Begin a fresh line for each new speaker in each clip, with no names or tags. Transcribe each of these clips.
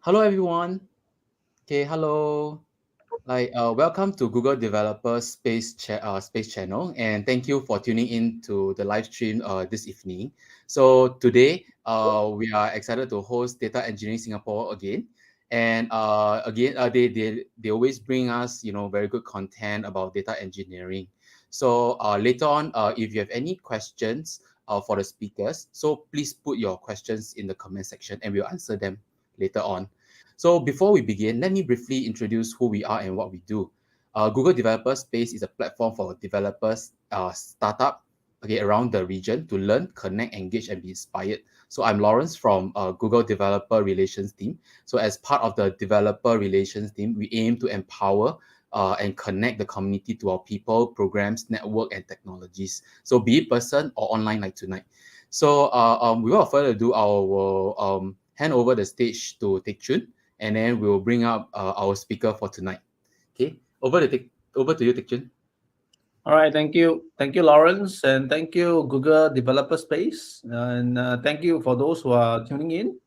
Hello everyone. Okay, hello. Welcome to Google Developer Space Channel, and thank you for tuning in to the live stream this evening. So today, we are excited to host Data Engineering Singapore again, and they always bring us very good content about data engineering. So later on, if you have any questions for the speakers, so please put your questions in the comment section, and we'll answer them later on. So before we begin, let me briefly introduce who we are and what we do. Google Developer Space is a platform for developers, startup, around the region to learn, connect, engage, and be inspired. So I'm Lawrence from Google Developer Relations team. So as part of the Developer Relations team, we aim to empower and connect the community to our people, programs, network, and technologies. So be it person or online like tonight. So without further ado, I will hand over the stage to Teck Chun, and then we'll bring up our speaker for tonight. Okay, over to you, Teck Chun.
All right, thank you. Thank you, Lawrence, and thank you, Google Developer Space. And thank you for those who are tuning in.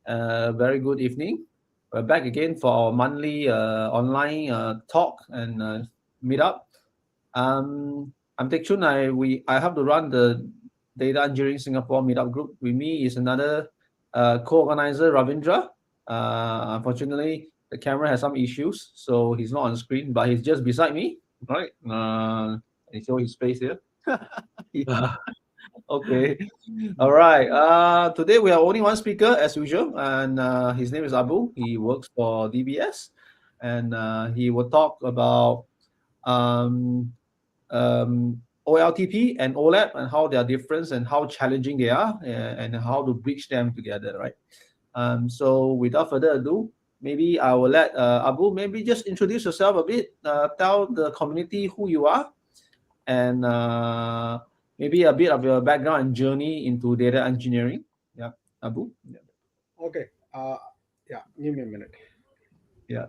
Very good evening. We're back again for our monthly online talk and meetup. I'm Teck Chun. I have to run the Data Engineering Singapore meetup group. With me is another co-organizer, Ravindra. Unfortunately, the camera has some issues, so he's not on screen, but he's just beside me. Right? And show his face here. Yeah. Okay. All right. Today we are only one speaker as usual, and his name is Abu. He works for DBS, and he will talk about um, OLTP and OLAP and how they are different and how challenging they are, and how to bridge them together. Right. So without further ado, maybe I will let Abu maybe just introduce yourself a bit, tell the community who you are, and maybe a bit of your background and journey into data engineering. Yeah, Abu. Yeah.
Okay. Yeah, give me a minute.
Yeah.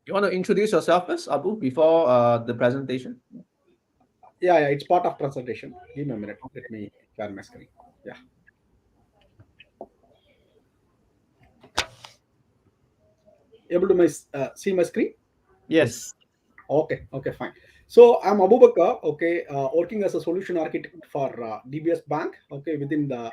You want to introduce yourself first, Abu, before the presentation?
Yeah, it's part of presentation. Give me a minute. Let me share my screen. Yeah. Able to see my screen?
Yes.
Okay, fine. So I'm Abubakkar, okay, working as a solution architect for DBS Bank, okay, within the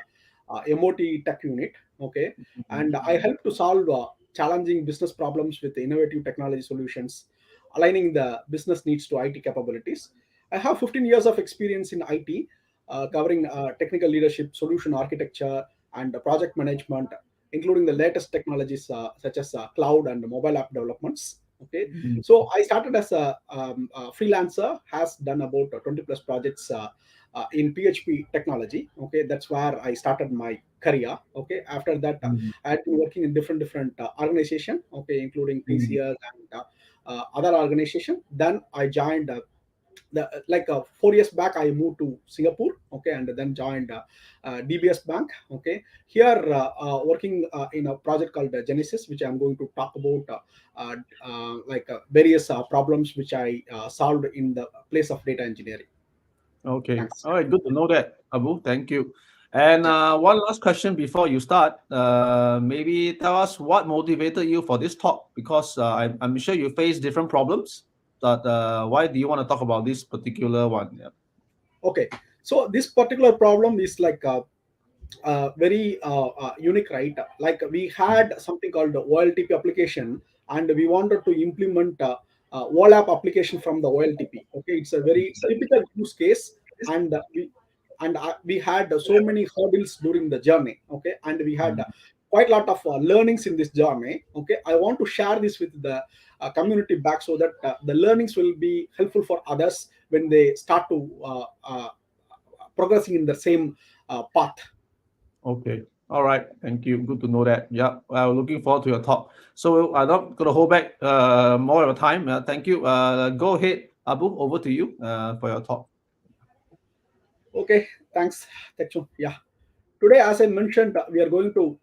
MOT tech unit, okay, and I help to solve challenging business problems with innovative technology solutions, aligning the business needs to IT capabilities. I have 15 years of experience in IT, covering technical leadership, solution architecture, and project management, including the latest technologies such as cloud and mobile app developments. Okay, so I started as a freelancer, has done about 20 plus projects in PHP technology. Okay, that's where I started my career. Okay, after that, I had been working in different organization. Okay, including TCS and other organization. Then I joined. 4 years back, I moved to Singapore, okay, and then joined DBS Bank, okay. Here, working in a project called Genesis, which I'm going to talk about, various problems which I solved in the place of data engineering.
Okay.
Thanks.
All right. Good to know that, Abu. Thank you. And
Yeah.
one last question before you start. Maybe tell us what motivated you for this talk, because I'm sure you face different problems. But why do you want to talk about this particular one? Yeah.
Okay. So this particular problem is like very unique, right? Like we had something called the OLTP application, and we wanted to implement OLAP application from the OLTP. Okay, it's a very typical use case, and we had so many hurdles during the journey. Okay, and we had quite a lot of learnings in this journey. Okay, I want to share this with the community back so that the learnings will be helpful for others when they start to progressing in the same path.
Okay. All right. Thank you. Good to know that. Yeah. Well, looking forward to your talk. So I'm not going to hold back more of your time. Thank you. Go ahead, Abu. Over to you for your talk.
Okay, thanks, Techu. Yeah. Today, as I mentioned, we are going to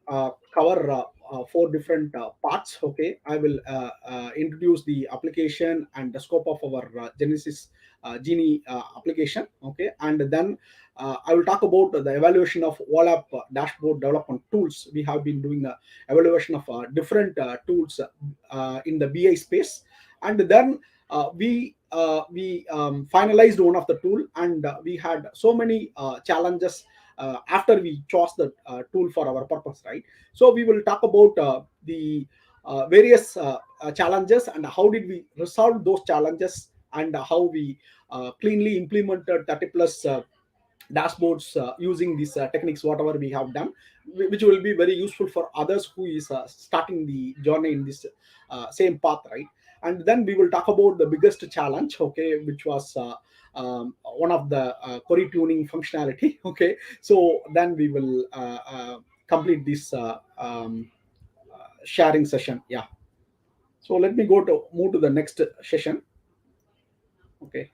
cover four different parts. Okay, I will introduce the application and the scope of our Genesis Genie application. Okay, and then I will talk about the evaluation of OLAP dashboard development tools. We have been doing evaluation of different tools in the BI space, and then we finalized one of the tool, and we had so many challenges after we chose the tool for our purpose, right? So we will talk about the various challenges and how did we resolve those challenges, and how we cleanly implemented 30 plus dashboards using these techniques whatever we have done, which will be very useful for others who is starting the journey in this same path, right? And then we will talk about the biggest challenge, okay, which was one of the query tuning functionality. Okay, so then we will complete this sharing session. Yeah, so let me go to move to the next session. Okay,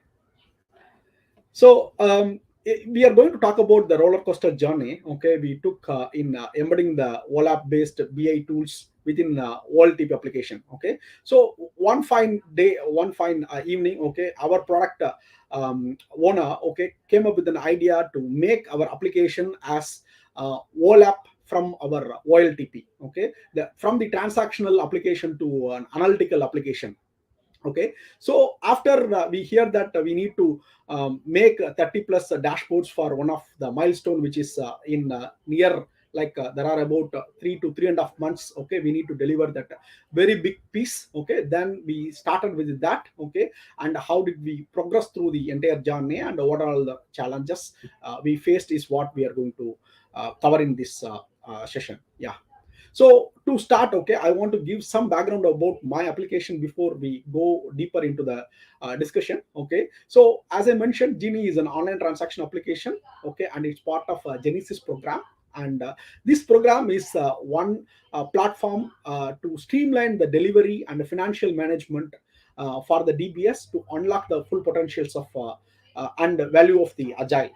so we are going to talk about the roller coaster journey. Okay, we took in embedding the OLAP based BI tools within OLTP application. Okay, so one fine day, one fine evening, okay, our product owner, okay, came up with an idea to make our application as OLAP from our OLTP. Okay, from the transactional application to an analytical application. Okay, so after we hear that we need to make 30 plus dashboards for one of the milestone, which is in near, like there are about 3 to 3.5 months. Okay, we need to deliver that very big piece. Okay, then we started with that. Okay, and how did we progress through the entire journey, and what are all the challenges we faced is what we are going to cover in this session. Yeah, so to start, okay, I want to give some background about my application before we go deeper into the discussion. Okay, so as I mentioned, Genie is an online transaction application. Okay, and it's part of Genesis program. And this program is one platform to streamline the delivery and the financial management for the DBS to unlock the full potentials of and value of the agile.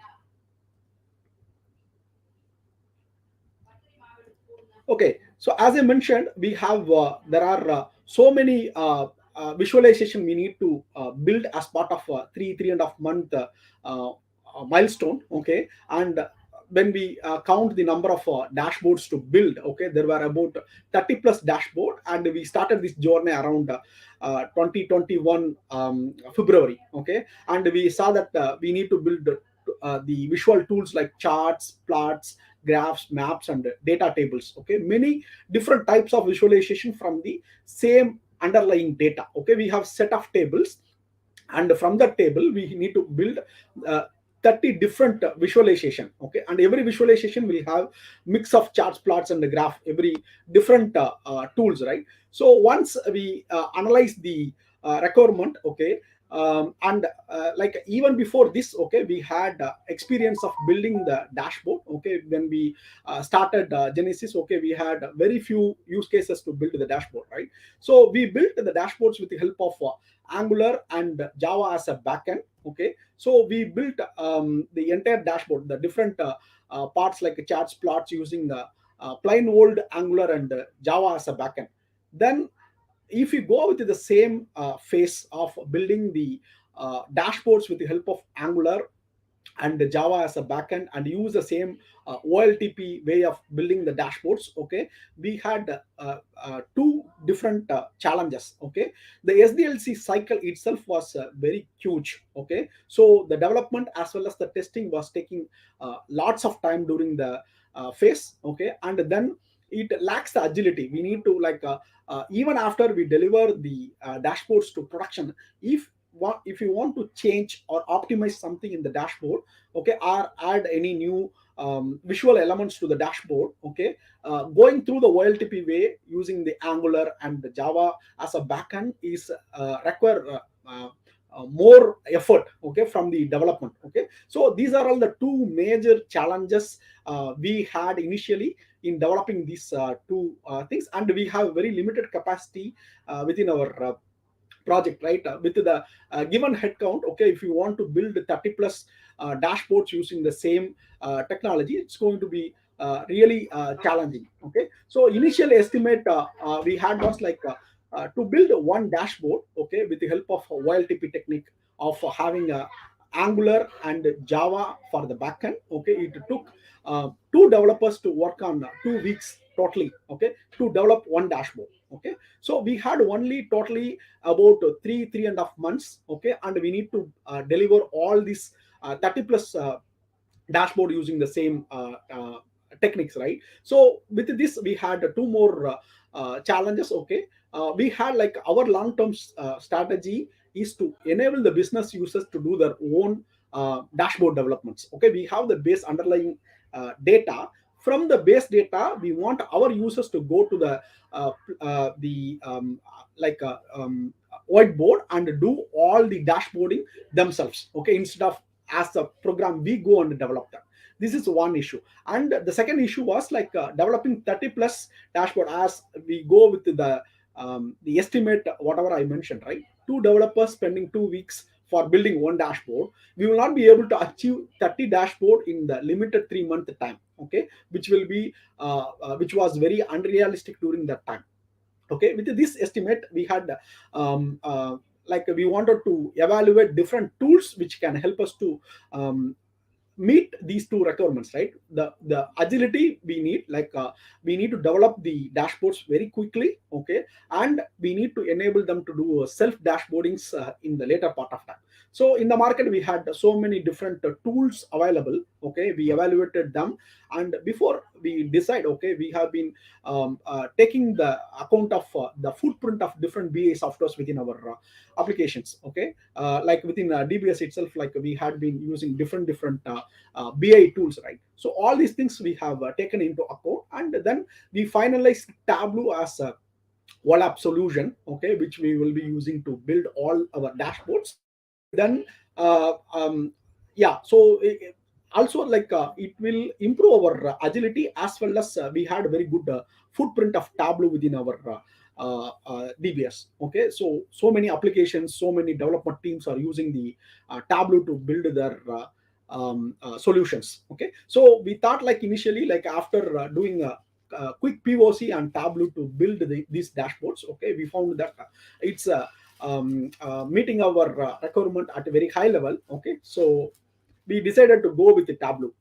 Okay, so as I mentioned, we have there are so many visualization we need to build as part of 3.5 month uh, milestone. Okay, and when we count the number of dashboards to build, okay, there were about 30 plus dashboard, and we started this journey around 2021 February. Okay, and we saw that we need to build the visual tools like charts, plots, graphs, maps, and data tables. Okay, many different types of visualization from the same underlying data. Okay, we have set of tables, and from that table we need to build uh, 30 different visualization. Okay, and every visualization will have mix of charts, plots, and the graph, every different tools, right? So once we analyze the requirement, okay, and like even before this, okay, we had experience of building the dashboard. Okay, when we started Genesis, okay, we had very few use cases to build the dashboard, right? So we built the dashboards with the help of Angular and Java as a backend. Okay, so we built the entire dashboard, the different parts like charts, plots, using the plain old Angular and Java as a backend. Then if you go with the same phase of building the dashboards with the help of Angular and the Java as a backend, and use the same OLTP way of building the dashboards, okay, we had two different challenges. Okay, the SDLC cycle itself was very huge. Okay, so the development as well as the testing was taking lots of time during the phase. Okay, and then it lacks the agility. We need to like even after we deliver the dashboards to production, if you want to change or optimize something in the dashboard, okay, or add any new visual elements to the dashboard, okay, going through the OLTP way using the Angular and the Java as a backend is require more effort, okay, from the development. Okay, so these are all the two major challenges we had initially in developing these two things, and we have very limited capacity within our project, right? With the given headcount, okay, if you want to build 30 plus dashboards using the same technology, it's going to be really challenging. Okay, so initial estimate we had was like to build one dashboard, okay, with the help of OLTP technique of having a Angular and Java for the backend. Okay, it took two developers to work on 2 weeks totally. Okay, to develop one dashboard. Okay, so we had only totally about 3.5 months. Okay, and we need to deliver all these 30 plus dashboard using the same techniques, right? So with this we had two more challenges. Okay, we had like our long term strategy is to enable the business users to do their own dashboard developments. Okay, we have the base underlying data. From the base data we want our users to go to the like whiteboard and do all the dashboarding themselves. Okay, instead of as a program we go and develop them. This is one issue. And the second issue was like developing 30 plus dashboard. As we go with the estimate whatever I mentioned, right? Two developers spending 2 weeks for building one dashboard, we will not be able to achieve 30 dashboard in the limited 3 month time. Okay, which will be which was very unrealistic during that time. Okay, with this estimate we had like we wanted to evaluate different tools which can help us to um, meet these two requirements, right? The agility we need, like we need to develop the dashboards very quickly. Okay, and we need to enable them to do self dashboardings in the later part of time. So in the market we had so many different tools available. Okay, we evaluated them, and before we decide, okay, we have been taking the account of the footprint of different BA softwares within our applications. Okay, like within DBS itself, like we had been using different BI tools, right? So all these things we have taken into account, and then we finalized Tableau as a OLAP solution. Okay, which we will be using to build all our dashboards. And then yeah, so also like it will improve our agility, as well as we had a very good footprint of Tableau within our DBS. Okay, so many applications, so many development teams are using the Tableau to build their solutions. Okay, so we thought like initially, like after doing a quick POC and Tableau to build these dashboards. Okay, we found that it's meeting our requirement at a very high level. Okay, so we decided to go with the Tableau.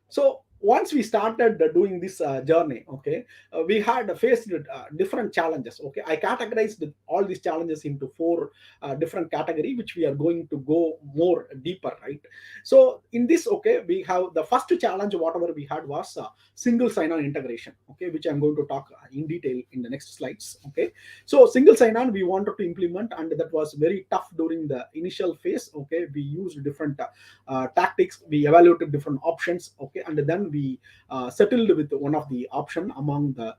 So once we started doing this journey, okay, we had faced different challenges. Okay, I categorized all these challenges into four different category, which we are going to go more deeper, right? So in this, okay, we have the first challenge whatever we had was single sign-on integration. Okay, which I'm going to talk in detail in the next slides. Okay, so single sign-on we wanted to implement, and that was very tough during the initial phase. Okay, we used different tactics, we evaluated different options. Okay, and then we settled with one of the option among the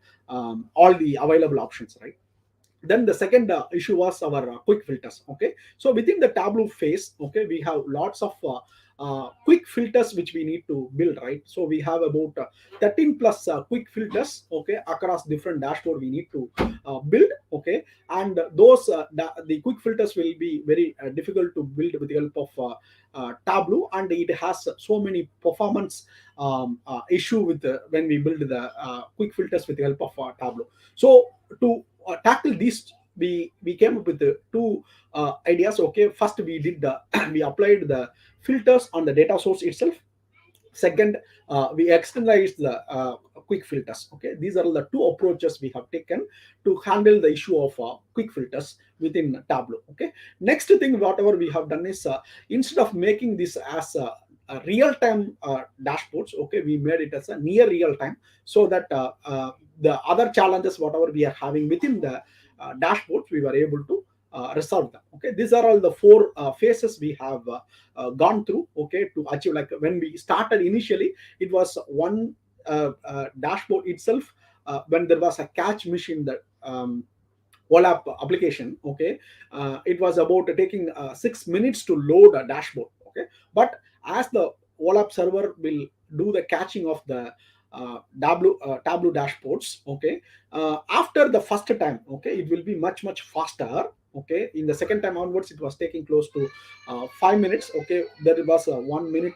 all the available options, right? Then the second issue was our quick filters. Okay, so within the Tableau phase, okay, we have lots of quick filters which we need to build, right? So we have about 13 plus quick filters, okay, across different dashboard we need to build. Okay, and those the quick filters will be very difficult to build with the help of Tableau, and it has so many performance issue with when we build the quick filters with the help of Tableau. So to tackle these, we came up with the two ideas. Okay, first we did the we applied the filters on the data source itself. Second, we externalized the quick filters. Okay, these are the two approaches we have taken to handle the issue of quick filters within Tableau. Okay, next thing whatever we have done is instead of making this as a real-time dashboards, okay, we made it as a near real-time, so that the other challenges whatever we are having within the dashboards we were able to resolve them. Okay, these are all the four phases we have gone through. Okay, to achieve, like when we started initially, it was one dashboard itself. When there was a catch machine that OLAP application. Okay, it was about taking 6 minutes to load a dashboard. Okay, but as the OLAP server will do the catching of the Tableau dashboards. Okay, after the first time, okay, it will be much faster. Okay, in the second time onwards, it was taking close to 5 minutes. Okay, there was a 1 minute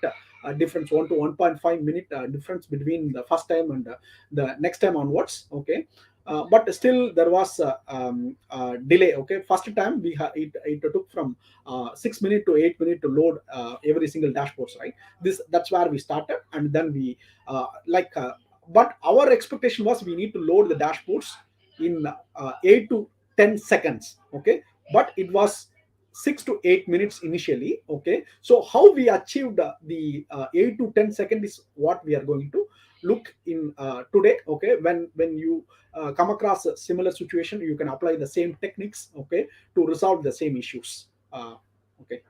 difference, 1 to 1.5 minute difference between the first time and the next time onwards. Okay, but still there was delay. Okay, first time it took from 6 minutes to 8 minutes to load every single dashboards, right? That's where we started, and then we but our expectation was we need to load the dashboards in 8 to 10 seconds. Okay, but it was 6 to 8 minutes initially. Okay, so how we achieved the 8 to 10 second is what we are going to look in today. Okay, when you come across a similar situation, you can apply the same techniques, okay, to resolve the same issues. Okay.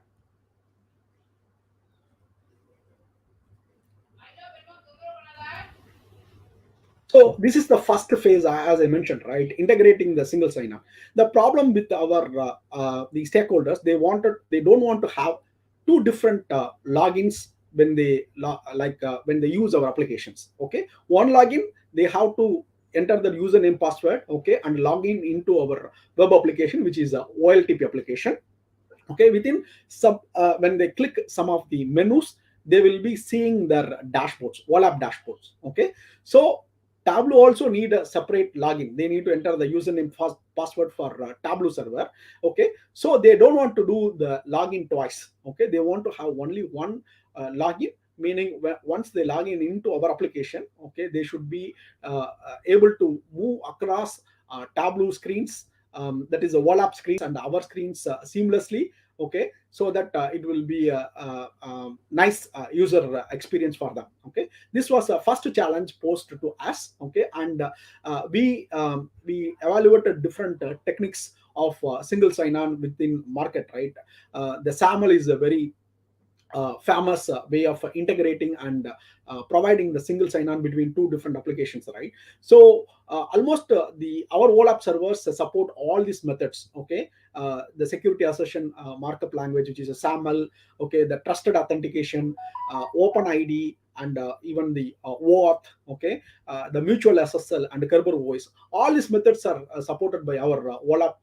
So this is the first phase, as I mentioned, right? Integrating the single sign-on. The problem with our the stakeholders, they don't want to have two different logins when when they use our applications. Okay, one login they have to enter the username password, okay, and log in into our web application, which is a OLTP application. Okay, within some when they click some of the menus, they will be seeing their dashboards, wall app dashboards. Okay, so Tableau also need a separate login. They need to enter the username password for Tableau server. Okay, so they don't want to do the login twice. Okay, they want to have only one login, meaning once they log in into our application, okay, they should be able to move across Tableau screens, that is a wall app screens and our screens seamlessly. Okay, so that it will be a nice user experience for them. Okay, this was a first challenge posed to us. Okay, and we evaluated different techniques of single sign-on within market, right? The SAML is a very famous way of integrating and providing the single sign-on between two different applications, right? So almost the our OLAP servers support all these methods. Okay, the security assertion markup language, which is a SAML. Okay, the trusted authentication, OpenID, and even the OAuth. Okay, the mutual SSL and Kerber voice. All these methods are supported by our OLAP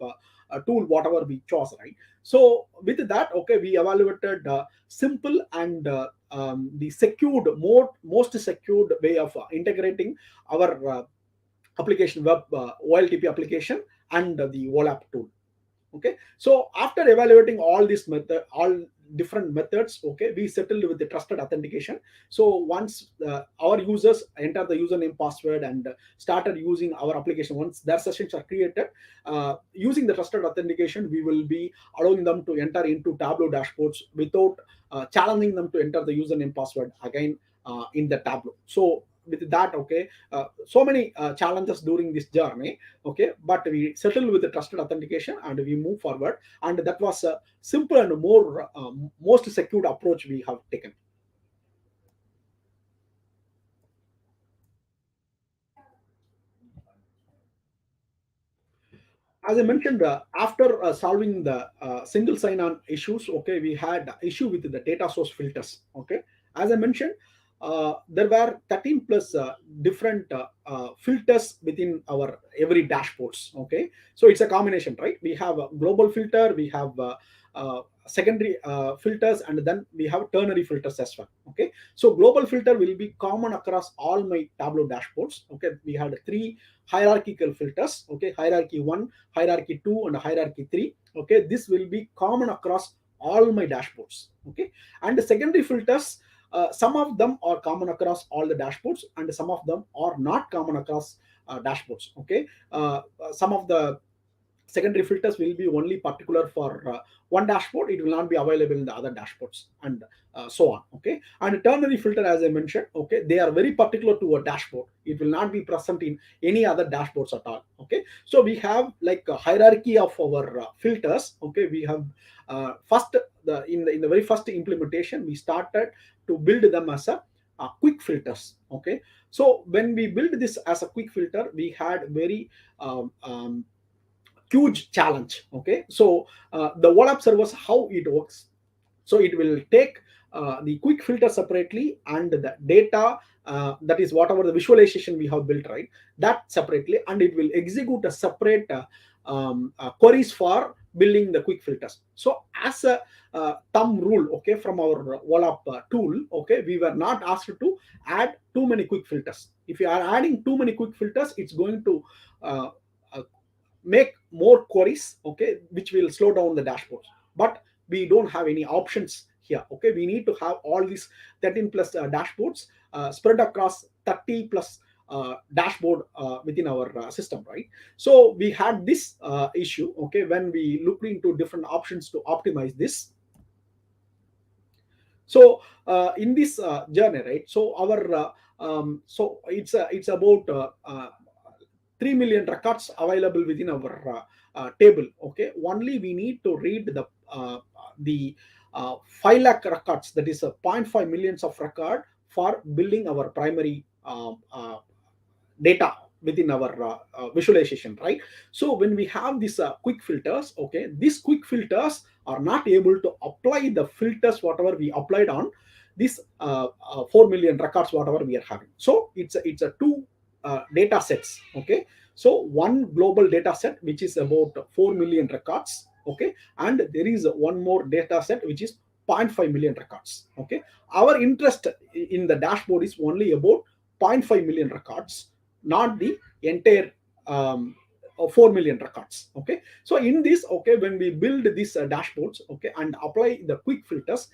tool, whatever we chose, right? So with that, okay, we evaluated simple and the secured, most secured way of integrating our application web OLTP application and the OLAP tool. Okay, so after evaluating all different methods, okay, we settled with the trusted authentication. So once our users enter the username password and started using our application, once their sessions are created, using the trusted authentication, we will be allowing them to enter into Tableau dashboards without challenging them to enter the username password again in the Tableau. So with that, okay, so many challenges during this journey. Okay, but we settled with the trusted authentication and we move forward, and that was a simple and more most secured approach we have taken. As I mentioned, after solving the single sign-on issues, okay, we had issue with the data source filters. Okay, as I mentioned, there were 13 plus different filters within our every dashboards. Okay, so it's a combination, right? We have a global filter, we have secondary filters, and then we have ternary filters as well. Okay, so global filter will be common across all my Tableau dashboards. Okay, we had three hierarchical filters. Okay, hierarchy 1, hierarchy 2, and hierarchy 3. Okay, this will be common across all my dashboards. Okay, and the secondary filters, some of them are common across all the dashboards and some of them are not common across dashboards. Okay, some of the secondary filters will be only particular for one dashboard, it will not be available in the other dashboards, and so on. Okay, and ternary filter, as I mentioned, okay, they are very particular to a dashboard, it will not be present in any other dashboards at all. Okay, so we have like a hierarchy of our filters. Okay, we have first in the very first implementation we started to build them as a quick filters. Okay, so when we build this as a quick filter, we had very huge challenge. Okay, so the WALAP servers, how it works, so it will take the quick filter separately and the data, that is whatever the visualization we have built, right, that separately, and it will execute a separate queries for building the quick filters. So as a thumb rule, okay, from our OLAP tool, okay, we were not asked to add too many quick filters. If you are adding too many quick filters, it's going to uh, uh, make more queries, okay, which will slow down the dashboards. But we don't have any options here, okay. We need to have all these 13 plus dashboards spread across 30 plus dashboard within our system, right? So we had this issue, okay, when we looked into different options to optimize this. So in this journey, right, so our so it's about 3 million records available within our table, okay. Only we need to read the 5 lakh records, that is 0.5 millions of record for building our primary data within our visualization, right? So when we have these quick filters, okay, these quick filters are not able to apply the filters whatever we applied on this 4 million records whatever we are having. So it's a two data sets, okay. So one global data set which is about 4 million records, okay, and there is one more data set which is 0.5 million records, okay. Our interest in the dashboard is only about 0.5 million records, not the entire 4 million records, okay. So in this, okay, when we build these dashboards, okay, and apply the quick filters,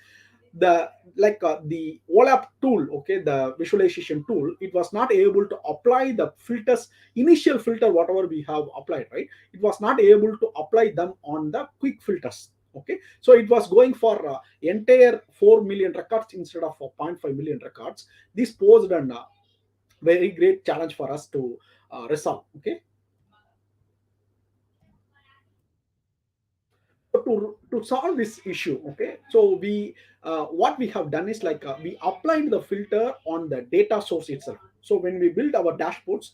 the OLAP tool, okay, the visualization tool, it was not able to apply the filters, initial filter whatever we have applied, right, it was not able to apply them on the quick filters, okay. So it was going for entire 4 million records instead of 0.5 million records. This posed an very great challenge for us to resolve, okay. To solve this issue, okay, so we what we have done is we applied the filter on the data source itself. So when we build our dashboards,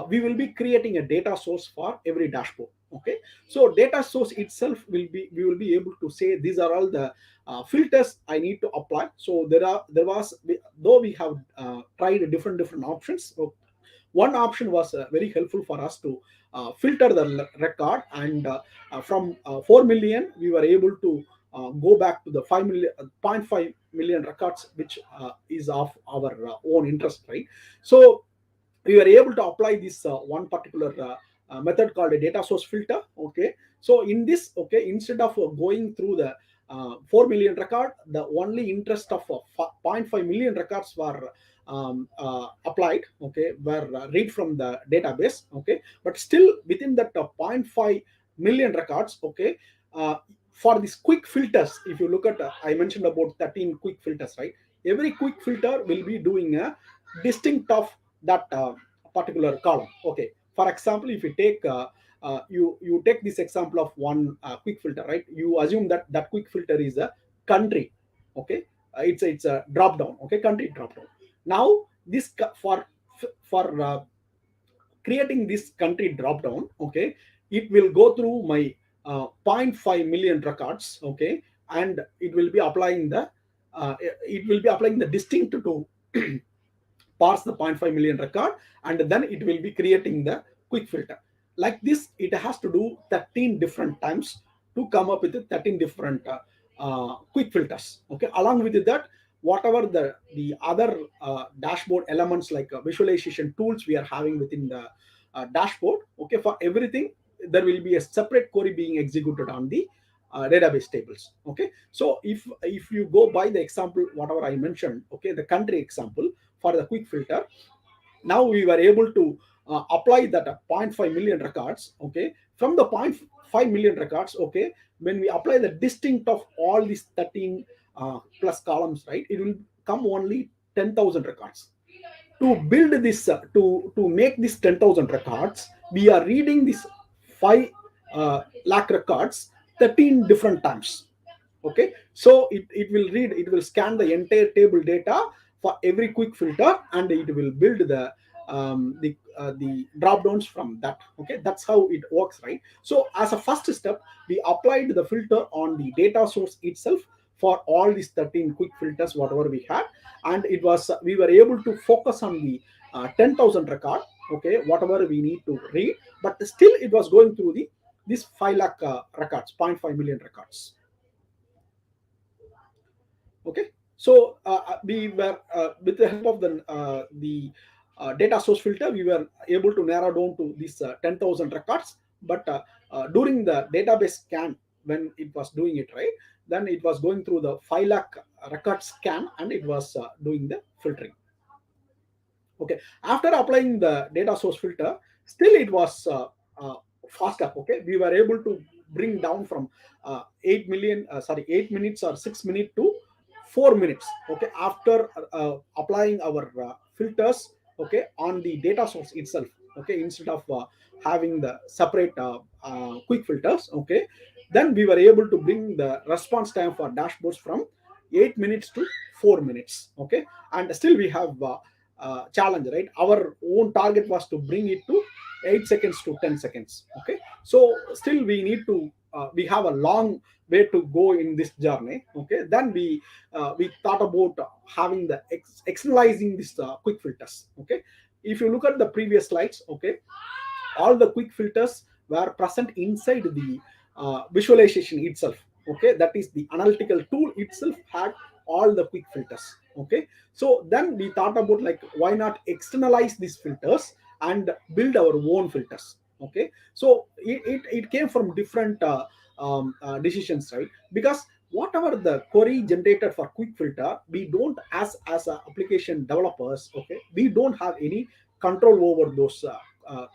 we will be creating a data source for every dashboard, okay. So data source itself we will be able to say these are all the filters I need to apply. So though we have tried different options. So one option was very helpful for us to filter the record, and from 4 million we were able to go back to the 5 million 0.5 million records, which is of our own interest, right? So we were able to apply this one particular method called a data source filter, okay. So in this, okay, instead of going through the 4 million record, the only interest of 0.5 million records were applied, okay, were read from the database, okay. But still within that 0.5 million records, okay, uh, for these quick filters, if you look at I mentioned about 13 quick filters, right? Every quick filter will be doing a distinct of that particular column, okay. For example, if you take you take this example of one quick filter, right? You assume that that quick filter is a country, okay. It's a drop down, okay, country drop down. Now this for creating this country drop down, okay, it will go through my 0.5 million records, okay, and it will be applying the distinct to parse the 0.5 million record, and then it will be creating the quick filter. Like this, it has to do 13 different times to come up with 13 different quick filters, okay. Along with that, whatever the other dashboard elements like visualization tools we are having within the dashboard, okay, for everything there will be a separate query being executed on the database tables, okay. So if you go by the example whatever I mentioned, okay, the country example for the quick filter, now we were able to apply that 0.5 million records, okay. From the 0.5 million records, okay, when we apply the distinct of all these 13 plus columns, right, it will come only 10,000 records. To build this to make this 10,000 records, we are reading this 5 lakh records 13 different times, okay. So it will scan the entire table data for every quick filter, and it will build the drop downs from that, okay. That's how it works, right? So as a first step, we applied the filter on the data source itself for all these 13 quick filters whatever we had, and it was we were able to focus on the 10,000 record, okay, whatever we need to read. But still it was going through the this 5 lakh records, 0.5 million records. Okay, so we were with the help of the data source filter, we were able to narrow down to these 10,000 records. But during the database scan, when it was doing it, right, then it was going through the 5 lakh record scan, and it was doing the filtering. Okay, after applying the data source filter, still it was faster. Okay, we were able to bring down from 8 minutes or 6 minutes to 4 minutes. Okay, after applying our filters, okay, on the data source itself. Okay, instead of having the separate quick filters. Okay, then we were able to bring the response time for dashboards from 8 minutes to 4 minutes. Okay, and still we have challenge, right? Our own target was to bring it to 8 seconds to 10 seconds. Okay, so still we need to we have a long way to go in this journey. Okay, then we thought about having the externalizing this quick filters. Okay, if you look at the previous slides, okay, all the quick filters were present inside the visualization itself. Okay, that is the analytical tool itself had all the quick filters. Okay, so then we thought about, like, why not externalize these filters and build our own filters. Okay, so it came from different decisions, right? Because whatever the query generated for quick filter, we don't, as a application developers, okay, we don't have any control over those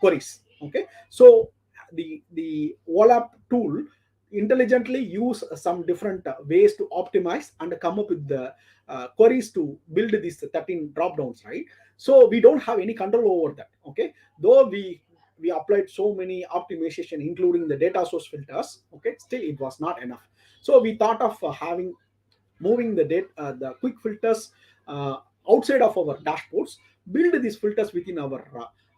queries. Okay, so the OLAP tool intelligently use some different ways to optimize and come up with the queries to build these 13 drop downs, right? So we don't have any control over that. Okay, though we applied so many optimization, including the data source filters. Okay, still it was not enough. So we thought of having moving the quick filters outside of our dashboards, build these filters within our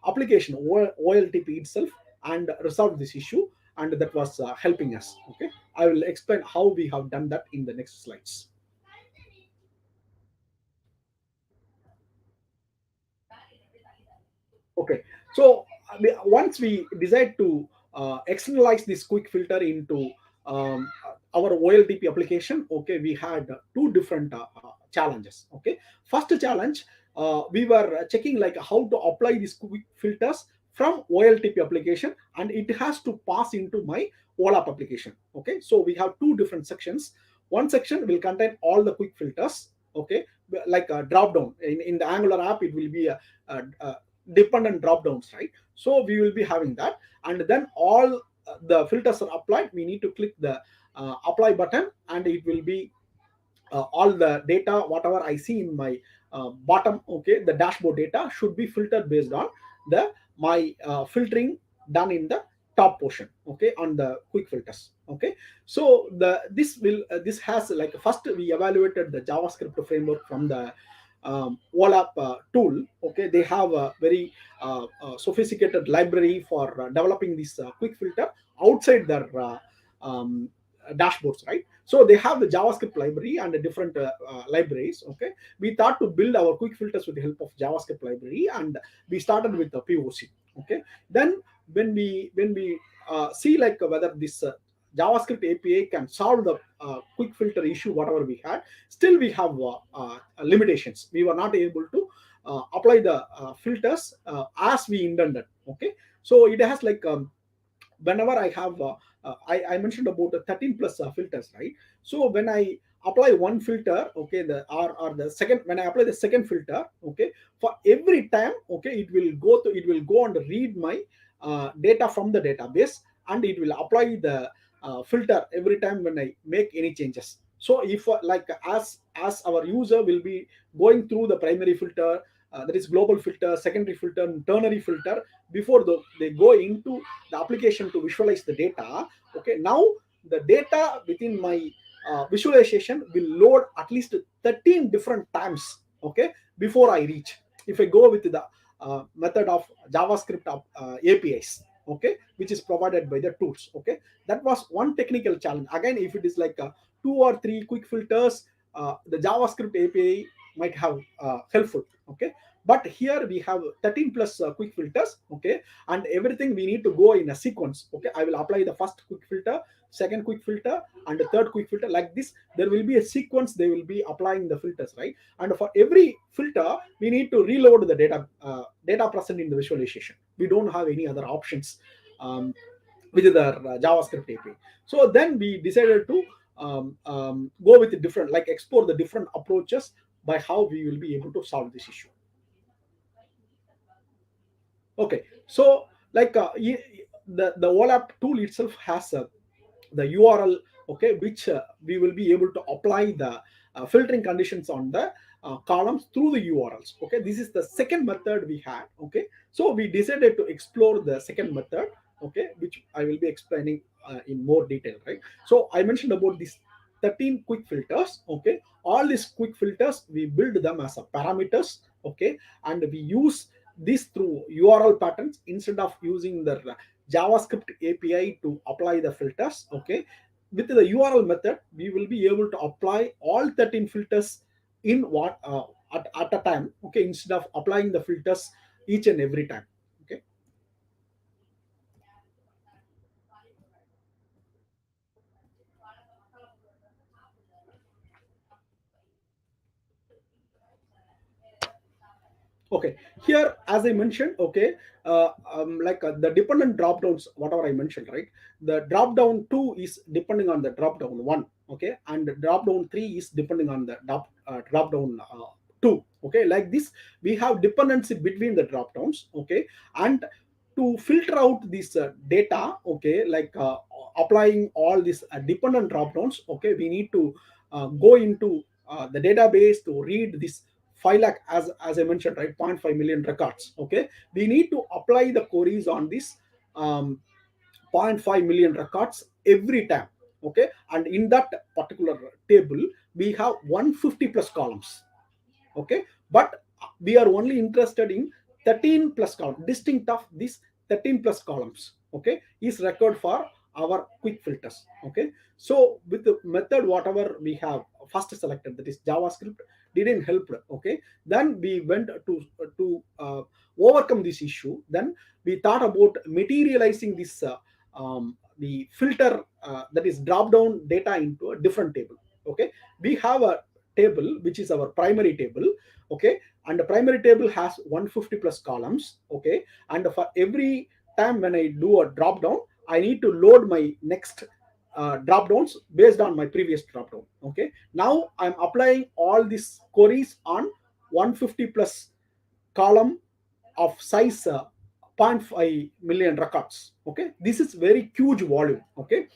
application OLTP itself, and resolve this issue. And that was helping us. Okay, I will explain how we have done that in the next slides. Okay, so once we decide to externalize this quick filter into our OLTP application, okay, we had two different challenges. Okay, first challenge, we were checking like how to apply these quick filters from OLTP application, and it has to pass into my OLAP application. Okay, so we have two different sections. One section will contain all the quick filters. Okay, like a drop down in the Angular app, it will be a dependent drop downs, right? So we will be having that, and then all the filters are applied. We need to click the apply button, and it will be all the data whatever I see in my bottom. Okay, the dashboard data should be filtered based on the my filtering done in the top portion. Okay, on the quick filters. Okay, so this has, like, first we evaluated the JavaScript framework from the OLAP tool. Okay, they have a very sophisticated library for developing this quick filter outside their dashboards, right? So they have the JavaScript library and the different libraries. Okay, we thought to build our quick filters with the help of JavaScript library, and we started with the POC. Okay, then when we see, like, whether this JavaScript API can solve the quick filter issue whatever we had, still we have limitations. We were not able to apply the filters as we intended. Okay, so it has, like, whenever I have I mentioned about the 13 plus filters, right? So when I apply one filter, okay, or the second, when I apply the second filter, okay, for every time, okay, it will go and read my data from the database, and it will apply the filter every time when I make any changes. So if like, as our user will be going through the primary filter, that is global filter, secondary filter, and ternary filter, before they go into the application to visualize the data. Okay, now the data within my visualization will load at least 13 different times. Okay, before I reach, if I go with the method of JavaScript APIs, okay, which is provided by the tools. Okay, that was one technical challenge. Again, if it is like two or three quick filters, the JavaScript API might have helpful. Okay, But here we have 13 plus quick filters, okay, and everything we need to go in a sequence. Okay, I will apply the first quick filter, second quick filter, and the third quick filter. Like this, there will be a sequence. They will be applying the filters, right? And for every filter, we need to reload the data present in the visualization. We don't have any other options with the JavaScript API. So then we decided to go with the different, like explore the different approaches by how we will be able to solve this issue. Okay, so like the OLAP tool itself has the URL, okay, which we will be able to apply the filtering conditions on the columns through the URLs. Okay, this is the second method we had. Okay, so we decided to explore the second method, okay, which I will be explaining in more detail, right? So I mentioned about these 13 quick filters. Okay, all these quick filters we build them as a parameters, okay, and we use this through URL patterns instead of using the JavaScript API to apply the filters. Okay, with the URL method, we will be able to apply all 13 filters in what at a time. Okay, instead of applying the filters each and every time. Okay. Okay, here as I mentioned, okay, like the dependent drop downs, whatever I mentioned, right? The drop down 2 is depending on the drop down 1, okay, and the drop down 3 is depending on the drop down 2. Okay, like this we have dependency between the drop downs. Okay, and to filter out this data, okay, like applying all these dependent drop downs, okay, we need to go into the database to read this 5 lakh, as I mentioned, right, 0.5 million records. Okay, we need to apply the queries on this um, 0.5 million records every time. Okay, and in that particular table we have 150 plus columns. Okay, but we are only interested in 13 plus column, distinct of these 13 plus columns, okay, is record for our quick filters. Okay, so with the method whatever we have first selected, that is JavaScript, didn't help. Okay, then we went to overcome this issue. Then we thought about materializing this the filter, that is drop down data into a different table. Okay, we have a table which is our primary table. Okay, and the primary table has 150 plus columns. Okay, and for every time when I do a drop down, I need to load my next drop downs based on my previous drop down. Okay, now I'm applying all these queries on 150 plus column of size 0.5 million records. Okay, this is very huge volume. Okay,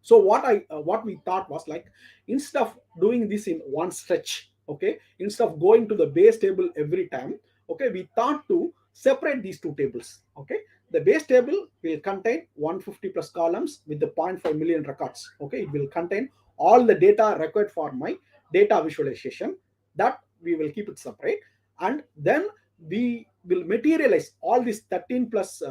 so what we thought was, like, instead of doing this in one stretch, okay, instead of going to the base table every time, okay, we thought to separate these two tables. Okay, the base table will contain 150 plus columns with the 0.5 million records. Okay, it will contain all the data required for my data visualization, that we will keep it separate. And then we will materialize all these 13 plus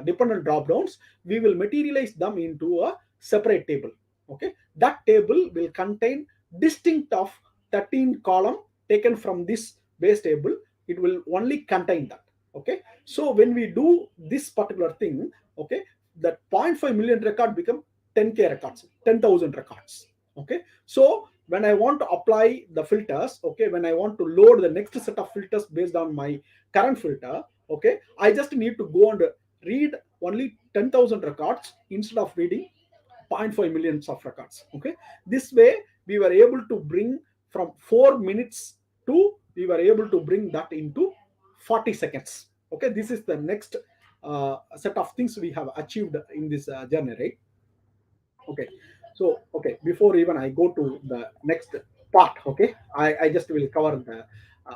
dependent drop downs, we will materialize them into a separate table. Okay, that table will contain distinct of 13 column taken from this base table. It will only contain that. Okay, so when we do this particular thing, okay, that 0.5 million record become 10k records, 10,000 records. Okay, so when I want to apply the filters, okay, when I want to load the next set of filters based on my current filter, okay, I just need to go and read only 10,000 records instead of reading 0.5 millions of records. Okay, this way we were able to bring from 4 minutes to, we were able to bring that into 40 seconds. Okay, this is the next set of things we have achieved in this journey, right? Okay, so okay, before even I go to the next part, okay, I just will cover the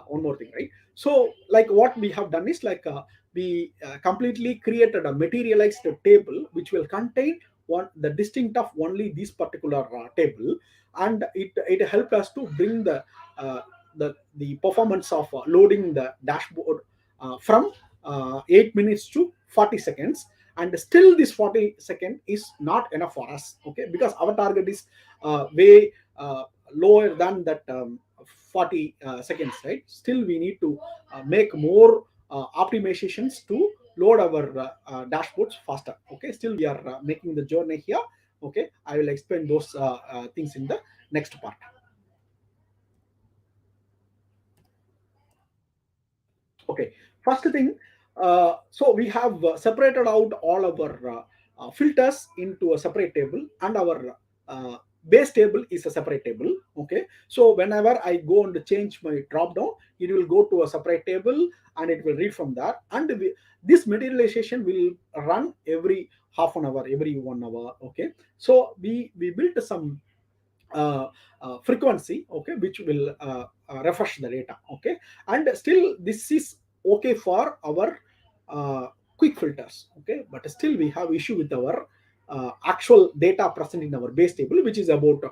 one more thing, right? So like what we have done is, like we completely created a materialized table which will contain one the distinct of only this particular table, and it helped us to bring uh, the performance of loading the dashboard from 8 minutes to 40 seconds. And still this 40-second is not enough for us. Okay, because our target is way lower than that 40 seconds, right? Still we need to make more optimizations to load our dashboards faster. Okay, still we are making the journey here. Okay, I will explain those things in the next part. Okay, first thing, so we have separated out all our filters into a separate table, and our base table is a separate table. Okay, so whenever I go and change my drop down, it will go to a separate table and it will read from that. And this materialization will run every half an hour, every 1 hour. Okay, so we built some frequency, okay, which will refresh the data. Okay, and still this is okay for our quick filters. Okay, but still we have issue with our actual data present in our base table, which is about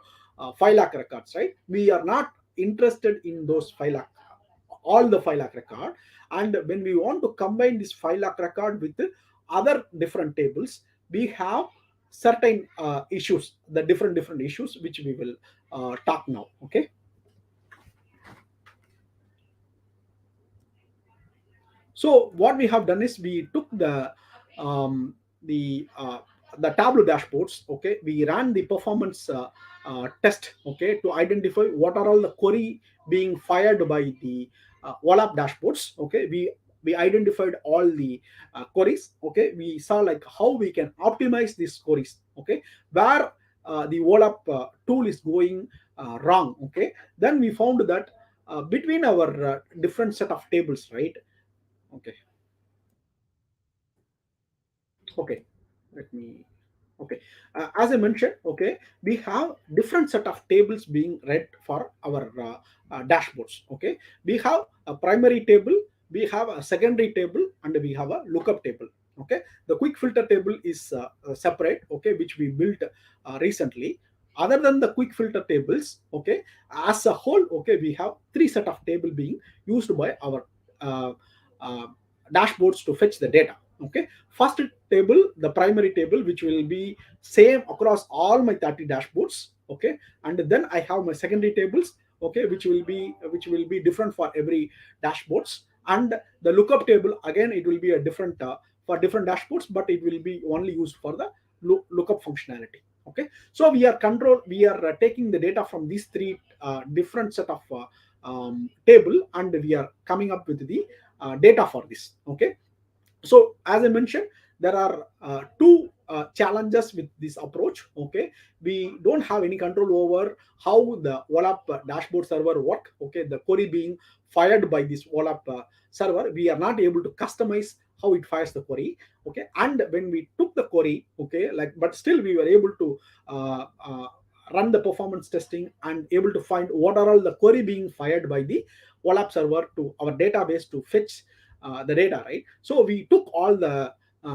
5 lakh records, right? We are not interested in those 5 lakh, all the 5 lakh record. And when we want to combine this 5 lakh record with other different tables, we have certain issues, the different issues which we will talk now. Okay, so what we have done is we took um, the uh, the Tableau dashboards. Okay, we ran the performance test. Okay, to identify what are all the query being fired by the OLAP dashboards. Okay, we identified all the queries. Okay, we saw like how we can optimize these queries. Okay, where the OLAP tool is going wrong. Okay, then we found that between our different set of tables, right? Okay, okay, let me, okay, as I mentioned, okay, we have different set of tables being read for our dashboards. Okay, we have a primary table, we have a secondary table, and we have a lookup table. Okay, the quick filter table is separate, okay, which we built recently. Other than the quick filter tables, okay, as a whole, okay, we have three set of table being used by our uh, uh, dashboards to fetch the data. Okay, first table, the primary table, which will be same across all my 30 dashboards. Okay, and then I have my secondary tables, okay, which will be different for every dashboards. And the lookup table, again, it will be a different for different dashboards, but it will be only used for the lookup functionality. Okay, so we are taking the data from these three different set of table, and we are coming up with the data for this. Okay, so as I mentioned, there are two challenges with this approach. Okay, we don't have any control over how the OLAP dashboard server work. Okay, the query being fired by this OLAP server, we are not able to customize how it fires the query. Okay, and when we took the query, okay, like, but still we were able to run the performance testing and able to find what are all the query being fired by the OLAP server to our database to fetch the data, right? So we took all the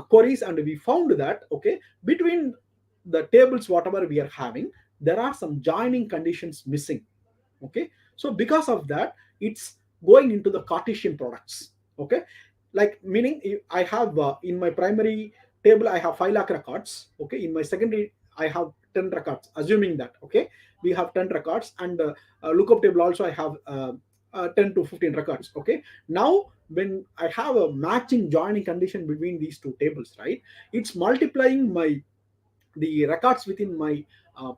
queries, and we found that, okay, between the tables whatever we are having, there are some joining conditions missing. Okay, so because of that, it's going into the Cartesian products. Okay, like, meaning I have in my primary table I have 5 lakh records. Okay, in my secondary I have 10 records, assuming that, okay, we have 10 records, and lookup table also I have 10 to 15 records. Okay, now when I have a matching joining condition between these two tables, right, it's multiplying my the records within my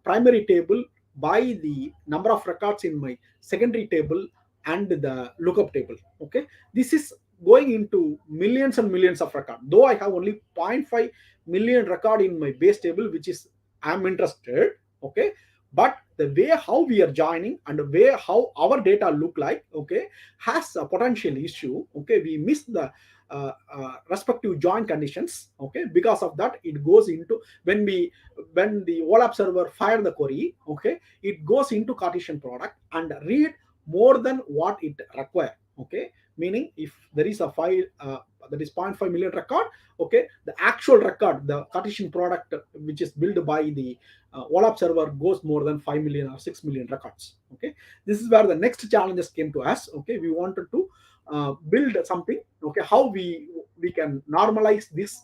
primary table by the number of records in my secondary table and the lookup table. Okay, this is going into millions and millions of records, though I have only 0.5 million record in my base table, which is I'm interested. Okay, but the way how we are joining and the way how our data look like, okay, has a potential issue. Okay, we miss the respective join conditions. Okay, because of that, it goes into, when the OLAP server fire the query, okay, it goes into Cartesian product and read more than what it require. Okay, meaning if there is a file that is 0.5 million record, okay, the actual record, the Cartesian product which is built by the OLAP server goes more than 5 million or 6 million records. Okay, this is where the next challenges came to us. Okay, we wanted to build something. Okay, how we can normalize this,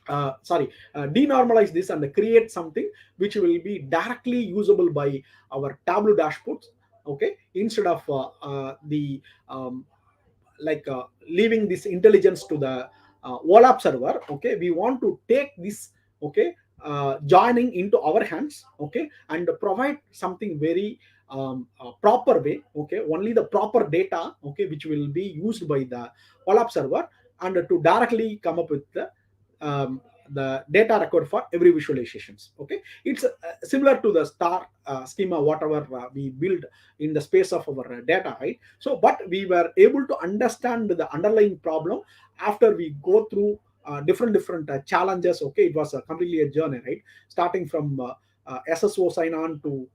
denormalize this and create something which will be directly usable by our Tableau dashboards okay, instead of the leaving this intelligence to the OLAP server, okay, we want to take this, okay, joining into our hands, okay, and provide something very proper way, okay, only the proper data, okay, which will be used by the OLAP server, and to directly come up with um, the data record for every visualizations. Okay, it's similar to the star schema whatever we build in the space of our data, right? So but we were able to understand the underlying problem after we go through different challenges. Okay, it was completely a journey, right? Starting from SSO sign on to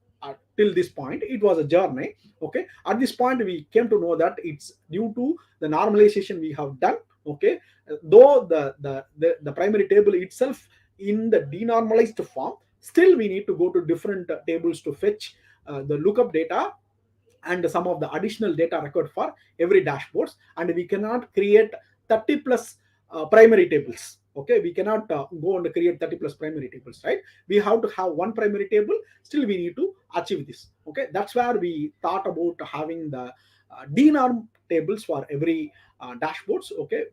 till this point, it was a journey. Okay, at this point we came to know that it's due to the normalization we have done. Okay, though the primary table itself in the denormalized form, still we need to go to different tables to fetch the lookup data and some of the additional data record for every dashboards, and we cannot create 30 plus primary tables. Okay, we cannot go and create 30 plus primary tables, right? We have to have one primary table, still we need to achieve this. Okay, that's where we thought about having the denorm tables for every dashboards, okay,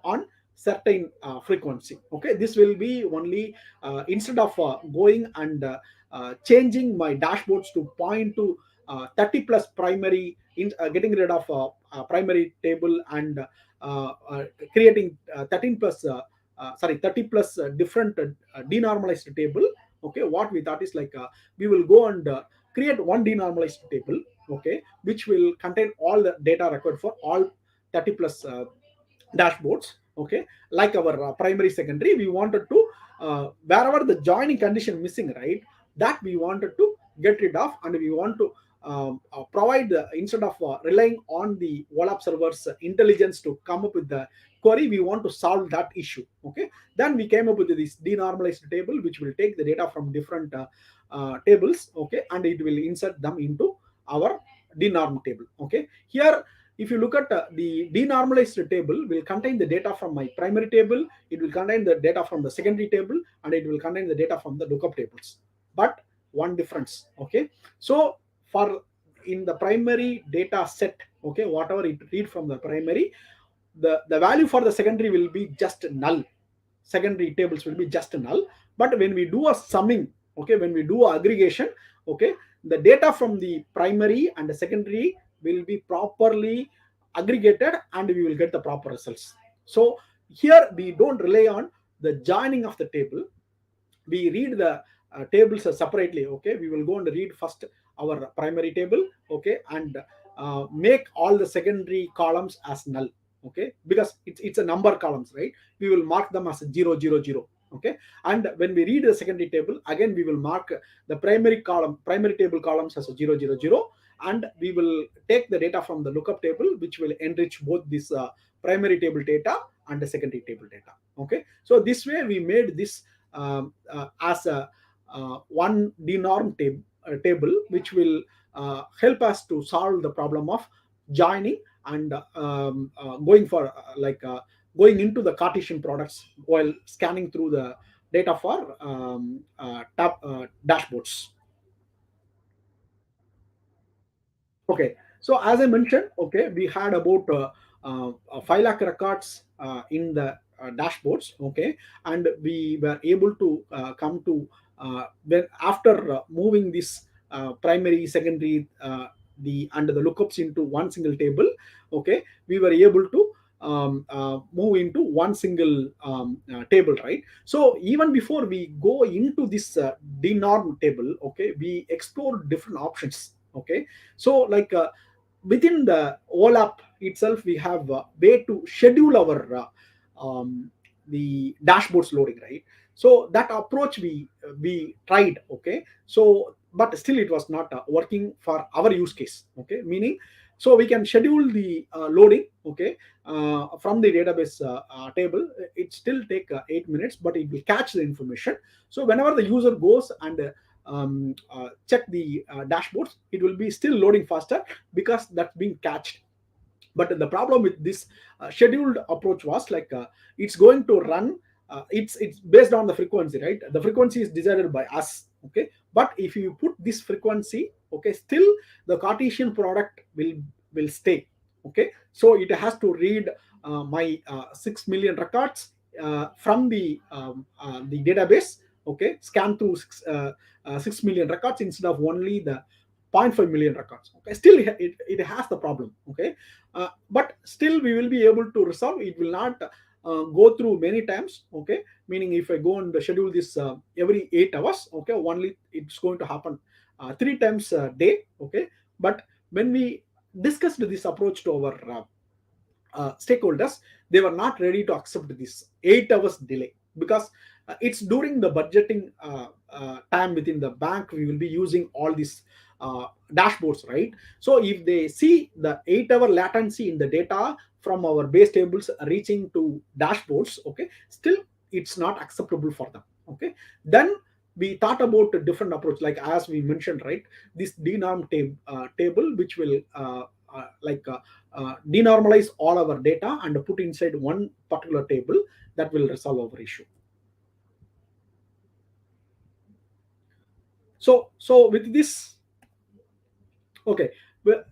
on certain frequency. Okay, this will be only instead of going and changing my dashboards to point to 30 plus primary getting rid of primary table and creating 13 plus 30 plus different denormalized table. Okay, what we thought is we will go and create one denormalized table, okay, which will contain all the data record for all 30 plus dashboards. Okay, like our primary secondary, we wanted to wherever the joining condition missing, right, that we wanted to get rid of, and we want to provide instead of relying on the OLAP server's intelligence to come up with the query, we want to solve that issue. Okay, then we came up with this denormalized table which will take the data from different tables, okay, and it will insert them into our denorm table. Okay, here if you look at the denormalized table will contain the data from my primary table, it will contain the data from the secondary table, and it will contain the data from the lookup tables. But one difference, okay, so for in the primary data set, okay, whatever it read from the primary, the value for the secondary will be just null. Secondary tables will be just null. But when we do a summing, okay, when we do aggregation, okay, the data from the primary and the secondary will be properly aggregated and we will get the proper results. So here we don't rely on the joining of the table, we read the tables separately. Okay, we will go and read first our primary table, okay, and make all the secondary columns as null. Okay, because it's a number columns, right? We will mark them as 0 0 0. Okay, and when we read the secondary table, again we will mark the primary table columns as 0 0 0, and we will take the data from the lookup table which will enrich both this primary table data and the secondary table data. Okay, so this way we made this as a one denorm table which will help us to solve the problem of joining and going for going into the Cartesian products while scanning through the data for dashboards. Okay, so as I mentioned, okay, we had about 5 lakh records in the dashboards. Okay, and we were able to come to when after moving this primary, secondary, the under the lookups into one single table. Okay, we were able to move into one single table, right? So even before we go into this denorm table, okay, we explore different options. Okay, so within the OLAP itself, we have a way to schedule our the dashboards loading, right? So that approach we tried. Okay, so but still it was not working for our use case. Okay, meaning so we can schedule the loading, okay, from the database table. It still take 8 minutes, but it will catch the information. So whenever the user goes and check the dashboards, it will be still loading faster because that's being catched. But the problem with this scheduled approach was it's going to run it's based on the frequency, right? The frequency is decided by us. Okay, but if you put this frequency okay, still the Cartesian product will stay. Okay, so it has to read my 6 million records from the database, okay, scan through 6 million records instead of only the 0.5 million records. Okay, still it has the problem. Okay, but still we will be able to resolve. It will not go through many times. Okay, meaning if I go and schedule this every 8 hours, okay, only it's going to happen 3 times a day. Okay, but when we discussed this approach to our stakeholders, they were not ready to accept this 8 hours delay, because it's during the budgeting time within the bank we will be using all these dashboards, right? So if they see the 8 hour latency in the data from our base tables reaching to dashboards, okay, still it's not acceptable for them. Okay, then we thought about a different approach, like as we mentioned, right? This denorm table which will denormalize all our data and put inside one particular table, that will resolve our issue. So with this, okay,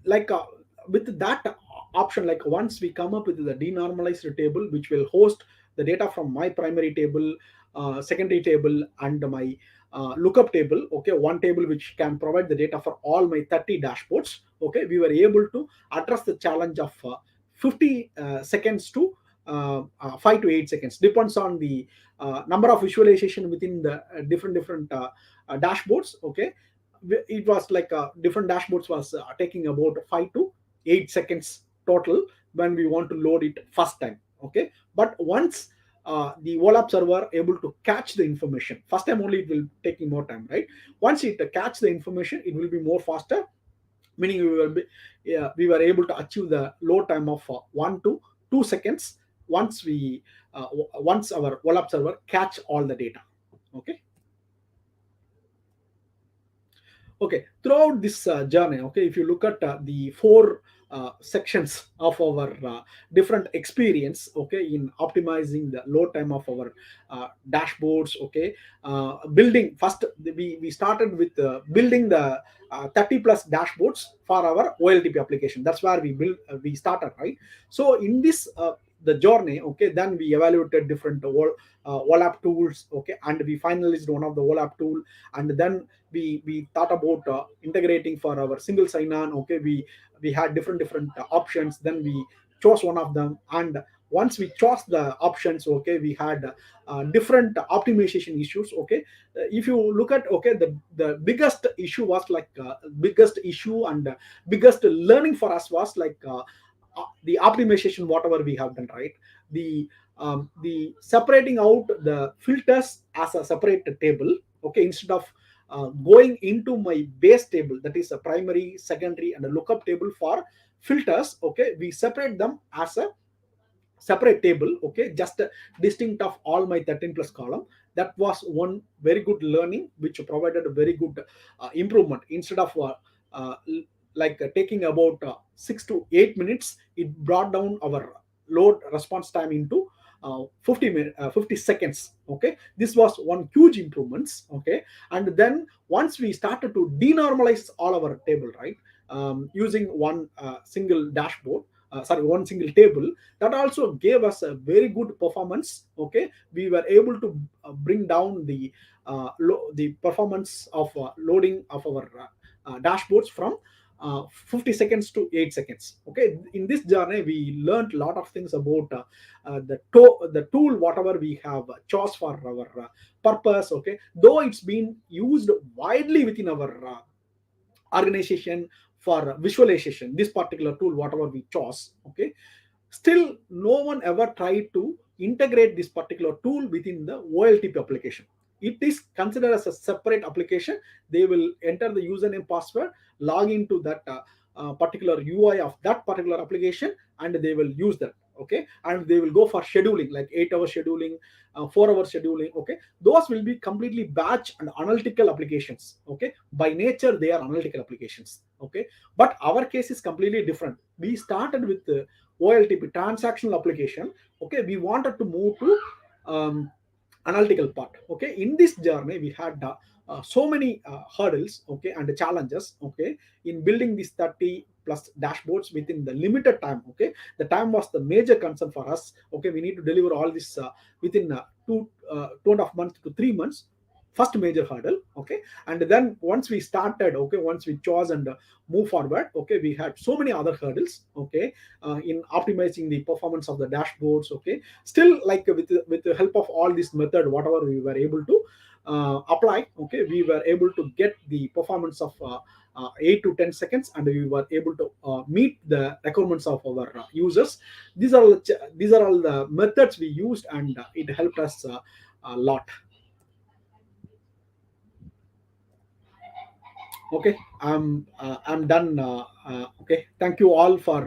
like with that option, like once we come up with the denormalized table which will host the data from my primary table, secondary table, and my lookup table, okay, one table which can provide the data for all my 30 dashboards. Okay, we were able to address the challenge of 50 seconds to 5 to 8 seconds, depends on the number of visualization within the different dashboards. Okay, it was like different dashboards was taking about 5 to 8 seconds total when we want to load it first time. Okay, but once the OLAP server able to catch the information first time only, it will taking more time, right? Once it catch the information, it will be more faster, meaning we were able to achieve the load time of 1 to 2 seconds once our OLAP server catch all the data. Okay, okay, throughout this journey, okay, if you look at the four sections of our different experience, okay, in optimizing the load time of our dashboards. Okay, building first, we started with building the 30 plus dashboards for our OLTP application. That's where we started, right? So in this the journey, okay, then we evaluated different OLAP tools, okay, and we finalized one of the OLAP tool, and then we thought about integrating for our single sign-on. Okay, we had different options, then we chose one of them, and once we chose the options, okay, we had different optimization issues. Okay, if you look at, okay, the biggest issue was like biggest issue and biggest learning for us was like the optimization whatever we have done, right? The separating out the filters as a separate table. Okay, instead of going into my base table, that is a primary, secondary, and a lookup table for filters, okay, we separate them as a separate table. Okay, just distinct of all my 13 plus column. That was one very good learning which provided a very good improvement. Instead of uh, taking about 6 to 8 minutes, it brought down our load response time into 50 seconds. Okay, this was one huge improvements. Okay, and then once we started to denormalize all our table, right, using one single dashboard, one single table, that also gave us a very good performance. Okay, we were able to bring down the performance of loading of our dashboards from 50 seconds to 8 seconds. Okay, in this journey we learned a lot of things about the tool whatever we have chose for our purpose. Okay, though it's been used widely within our organization for visualization, this particular tool whatever we chose. Okay, still no one ever tried to integrate this particular tool within the OLTP application. It is considered as a separate application. They will enter the username, password, log into that particular UI of that particular application, and they will use that. Okay, and they will go for scheduling like 8 hour scheduling, 4 hour scheduling. Okay, those will be completely batch and analytical applications. Okay, by nature they are analytical applications. Okay, but our case is completely different. We started with OLTP transactional application. Okay, we wanted to move to analytical part. Okay, in this journey we had so many hurdles, okay, and challenges, okay, in building these 30 plus dashboards within the limited time. Okay, the time was the major concern for us. Okay, we need to deliver all this within 2.5 months to 3 months, first major hurdle. Okay, and then once we started, okay, once we chose and move forward, okay, we had so many other hurdles, okay, in optimizing the performance of the dashboards. Okay, still, like with the help of all this method, whatever we were able to apply, okay, we were able to get the performance of 8 to 10 seconds, and we were able to meet the requirements of our users. These are all the methods we used, and it helped us a lot. Okay, I'm done. Okay, thank you all for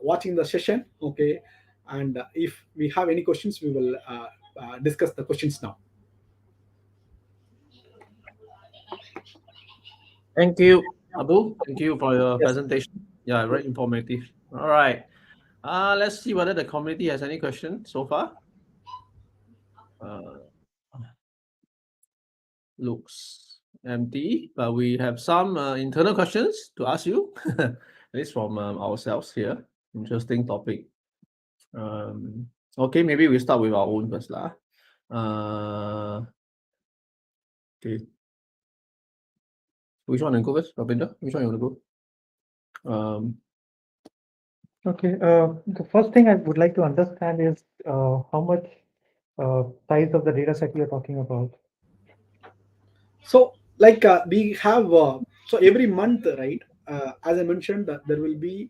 watching the session. Okay, and if we have any questions, we will discuss the questions now.
Thank you, Abu. Thank you for your
Yes.
presentation. Yeah, very informative. All right. Let's see whether the community has any questions so far. Uh, Looks empty, but we have some internal questions to ask you, at least from ourselves here. Interesting topic. Okay, maybe we start with our own first lah. Okay. Which one you go first, Ravinder? Which one you want to go?
Okay. The first thing I would like to understand is how much size of the data set you're talking about.
So, like we have so every month, right? As I mentioned, that there will be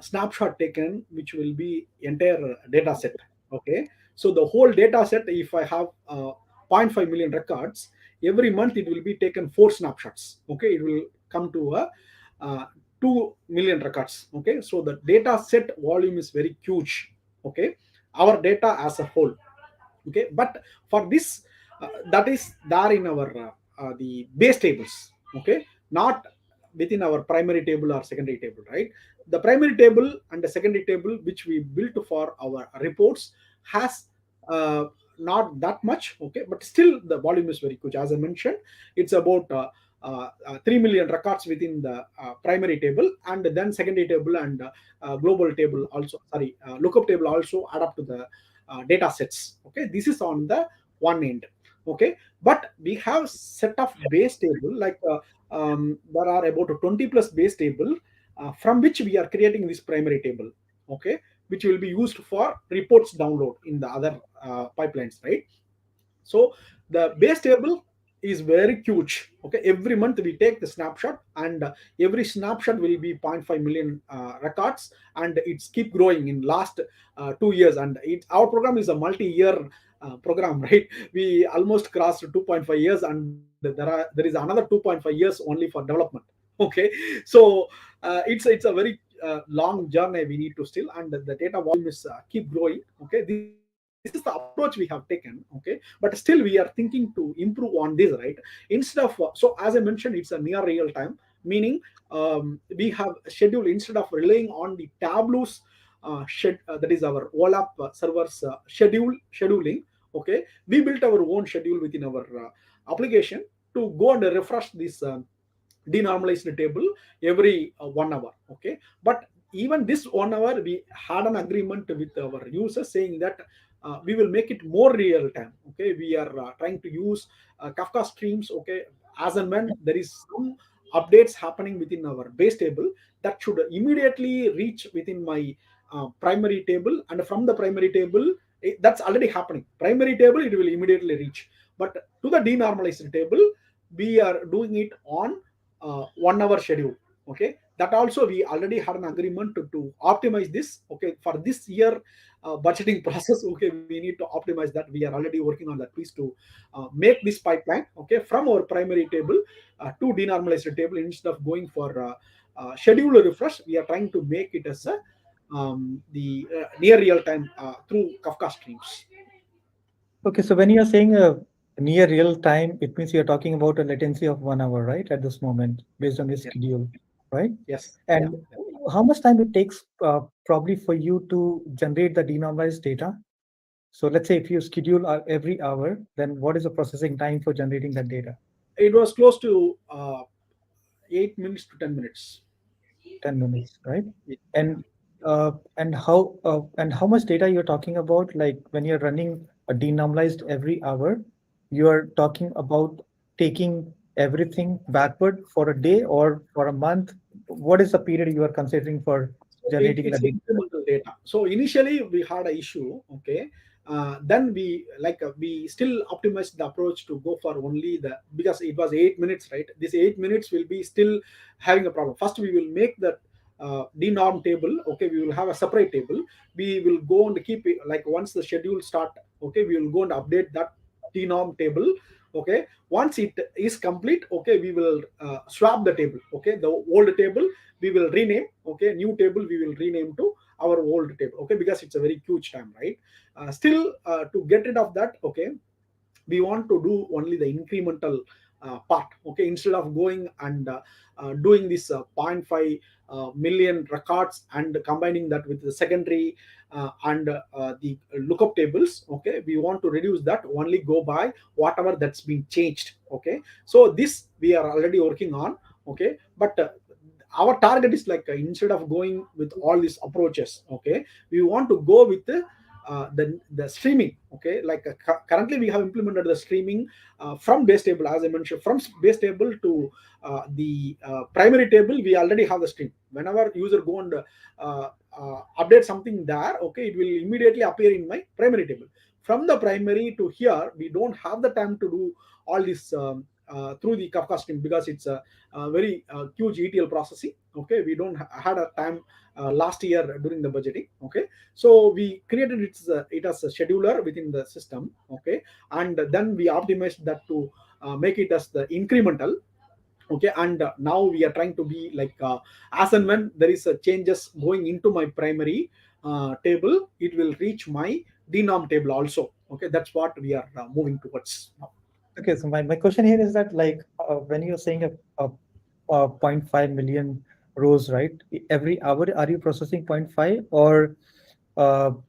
snapshot taken, which will be entire data set. Okay, so the whole data set, if I have zero point 0.5 million records, every month it will be taken 4 snapshots. Okay, it will come to a 2 million records. Okay, so the data set volume is very huge. Okay, our data as a whole. Okay, but for this, that is there in our the base tables. Okay, not within our primary table or secondary table, right? The primary table and the secondary table which we built for our reports has not that much. Okay, but still the volume is very huge. As I mentioned, it's about 3 million records within the primary table, and then secondary table and global table also, sorry, lookup table also add up to the data sets. Okay, this is on the one end. Okay, but we have set of base table, like there are about 20 plus base table from which we are creating this primary table. Okay, which will be used for reports download in the other pipelines, right? So the base table is very huge. Okay, every month we take the snapshot, and every snapshot will be zero point 0.5 million records, and it's keep growing in last 2 years. And our program is a multi-year program, right? We almost crossed 2.5 years, and there is another 2.5 years only for development. Okay, so it's a very long journey we need to still, and the data volume is keep growing. Okay, this is the approach we have taken. Okay, but still we are thinking to improve on this, right? Instead of so as I mentioned, it's a near real time, meaning we have scheduled, instead of relying on the tableau's that is our OLAP servers scheduling. Okay, we built our own schedule within our application to go and refresh this denormalized table every 1 hour. Okay, but even this 1 hour we had an agreement with our users saying that we will make it more real time. Okay, we are trying to use Kafka streams. Okay, as and when there is some updates happening within our base table, that should immediately reach within my primary table, and from the primary table, that's already happening. Primary table, it will immediately reach, but to the denormalized table, we are doing it on 1 hour schedule. Okay, that also we already had an agreement to optimize this. Okay, for this year budgeting process, okay, we need to optimize that. We are already working on that piece to make this pipeline, okay, from our primary table to denormalized table. Instead of going for schedule refresh, we are trying to make it as a the near real time through Kafka streams.
Okay, so when you're saying near real time, it means you're talking about a latency of 1 hour, right? At this moment, based on your
Yeah.
schedule, right?
Yes.
And
Yeah.
how much time it takes probably for you to generate the denormalized data? So let's say if you schedule every hour, then what is the processing time for generating that data?
It was close to 8 minutes to 10 minutes.
10 minutes, right?
Yeah.
And and how much data you're talking about? Like when you're running a denormalized every hour, you are talking about taking everything backward for a day or for a month. What is the period you are considering for
So
generating the
it's
data?
incremental data. So initially we had an issue, okay. Then we still optimized the approach to go for only the, because it was 8 minutes, right? This 8 minutes will be still having a problem. First, we will make the denorm table. Okay, we will have a separate table. We will go and keep it like once the schedule start. Okay, we will go and update that denorm table. Okay, once it is complete, okay, we will swap the table. Okay, the old table we will rename. Okay, new table we will rename to our old table. Okay, because it's a very huge time, right? Still, to get rid of that, okay, we want to do only the incremental part. Okay, instead of going and doing this zero point 0.5 million records and combining that with the secondary and the lookup tables. Okay, we want to reduce that, only go by whatever that's been changed. Okay, so this we are already working on. Okay, but our target is like, instead of going with all these approaches, okay, we want to go with the streaming. Okay, like currently we have implemented the streaming from base table, as I mentioned, from base table to the primary table. We already have the stream. Whenever user go and update something there, okay, it will immediately appear in my primary table. From the primary to here, we don't have the time to do all this through the Kafka stream, because it's a very huge ETL processing. Okay, we don't had a time last year during the budgeting. Okay, so we created it as a scheduler within the system. Okay, and then we optimized that to make it as the incremental. Okay, and now we are trying to be like, as and when there is a changes going into my primary table, it will reach my denorm table also. Okay, that's what we are moving towards now.
Okay, so my question here is that like when you're saying a zero point 0.5 million rows, right? Every hour, are you processing zero point 0.5 or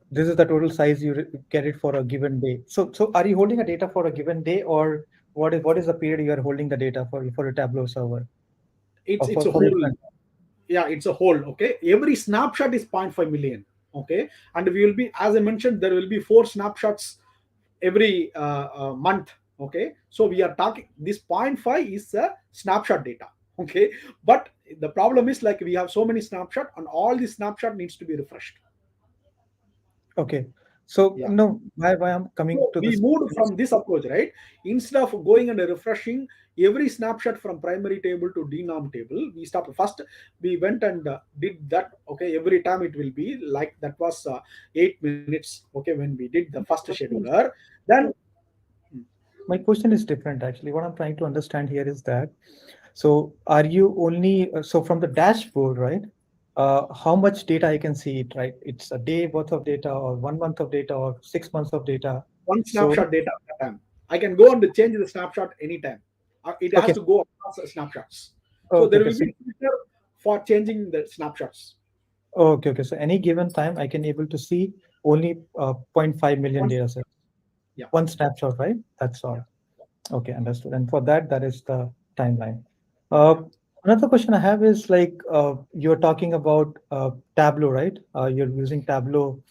this is the total size you get it for a given day? So are you holding a data for a given day, or what is the period you are holding the data for a Tableau server or
It's a
for your
whole.
front?
Yeah, it's a whole. Okay, every snapshot is zero point 0.5 million. Okay, and we will be, as I mentioned, there will be 4 snapshots every month. Okay, so we are talking this zero point 0.5 is a snapshot data. Okay, but the problem is like we have so many snapshot, and all the snapshot needs to be refreshed.
Okay, so
Yeah.
no, why I'm coming
So
to
we
this
moved
is
from this approach, right? Instead of going and refreshing every snapshot from primary table to denorm table, we stopped. First, we went and did that. Okay, every time it will be like that was 8 minutes. Okay, when we did the first
question is
scheduler, then
my question is different actually. What I'm trying to understand here is that so are you only so from the dashboard, right? How much data I can see it, right? It's a day worth of data or 1 month of data or 6 months of data.
one
So
snapshot data at a time. I can go and change the snapshot anytime. It has
okay,
to go across the snapshots. So
okay,
there
okay.
will
So
be filter for changing the snapshots.
okay, okay. So any given time I can able to see only zero point 0.5 million
Once,
data sets.
yeah,
One snapshot, right? That's
yeah.
all. Okay, understood. And for that, that is the timeline. Uh, Another question I have is like you're talking about Tableau, right? You're using Tableau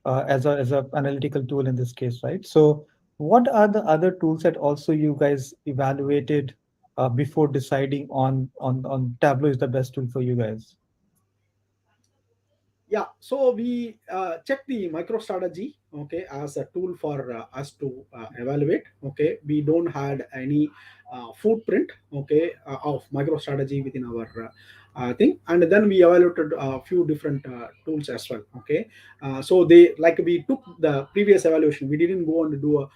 as a analytical tool in this case, right? So, what are the other tools that also you guys evaluated before deciding on Tableau is the best tool for you guys?
Yeah, so we check the MicroStrategy, okay, as a tool for us to evaluate. Okay, we don't had any footprint, okay, of MicroStrategy within our thing, and then we evaluated a few different tools as well. Okay, so they like we took the previous evaluation. We didn't go and do a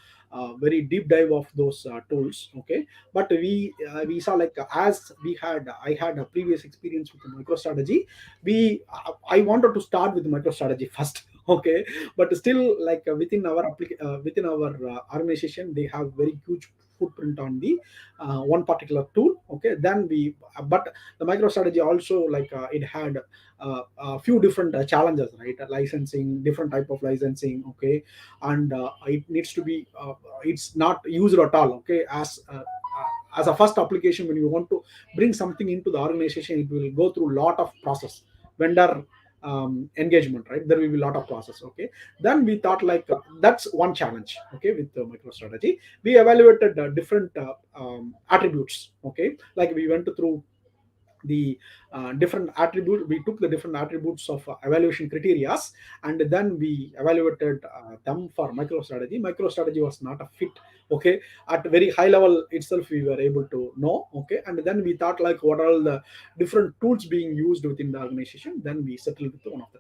very deep dive of those tools. Okay, but we saw like, as we had I had a previous experience with the MicroStrategy. We I wanted to start with MicroStrategy first. okay, but still like within our organization, they have very huge footprint on the one particular tool. Okay, then we but the MicroStrategy also like it had a few different challenges, right? Licensing, different type of licensing, okay, and it needs to be it's not used at all, okay, as a first application. When you want to bring something into the organization, it will go through a lot of process, vendor engagement, right? There will be a lot of process, okay. Then we thought like that's one challenge, okay, with the MicroStrategy. We evaluated different attributes, okay, like we went through the different attribute we took the different attributes of evaluation criterias, and then we evaluated them for MicroStrategy was not a fit, okay. At very high level itself we were able to know, okay, and then we thought like what are all the different tools being used within the organization, then we settled with one of the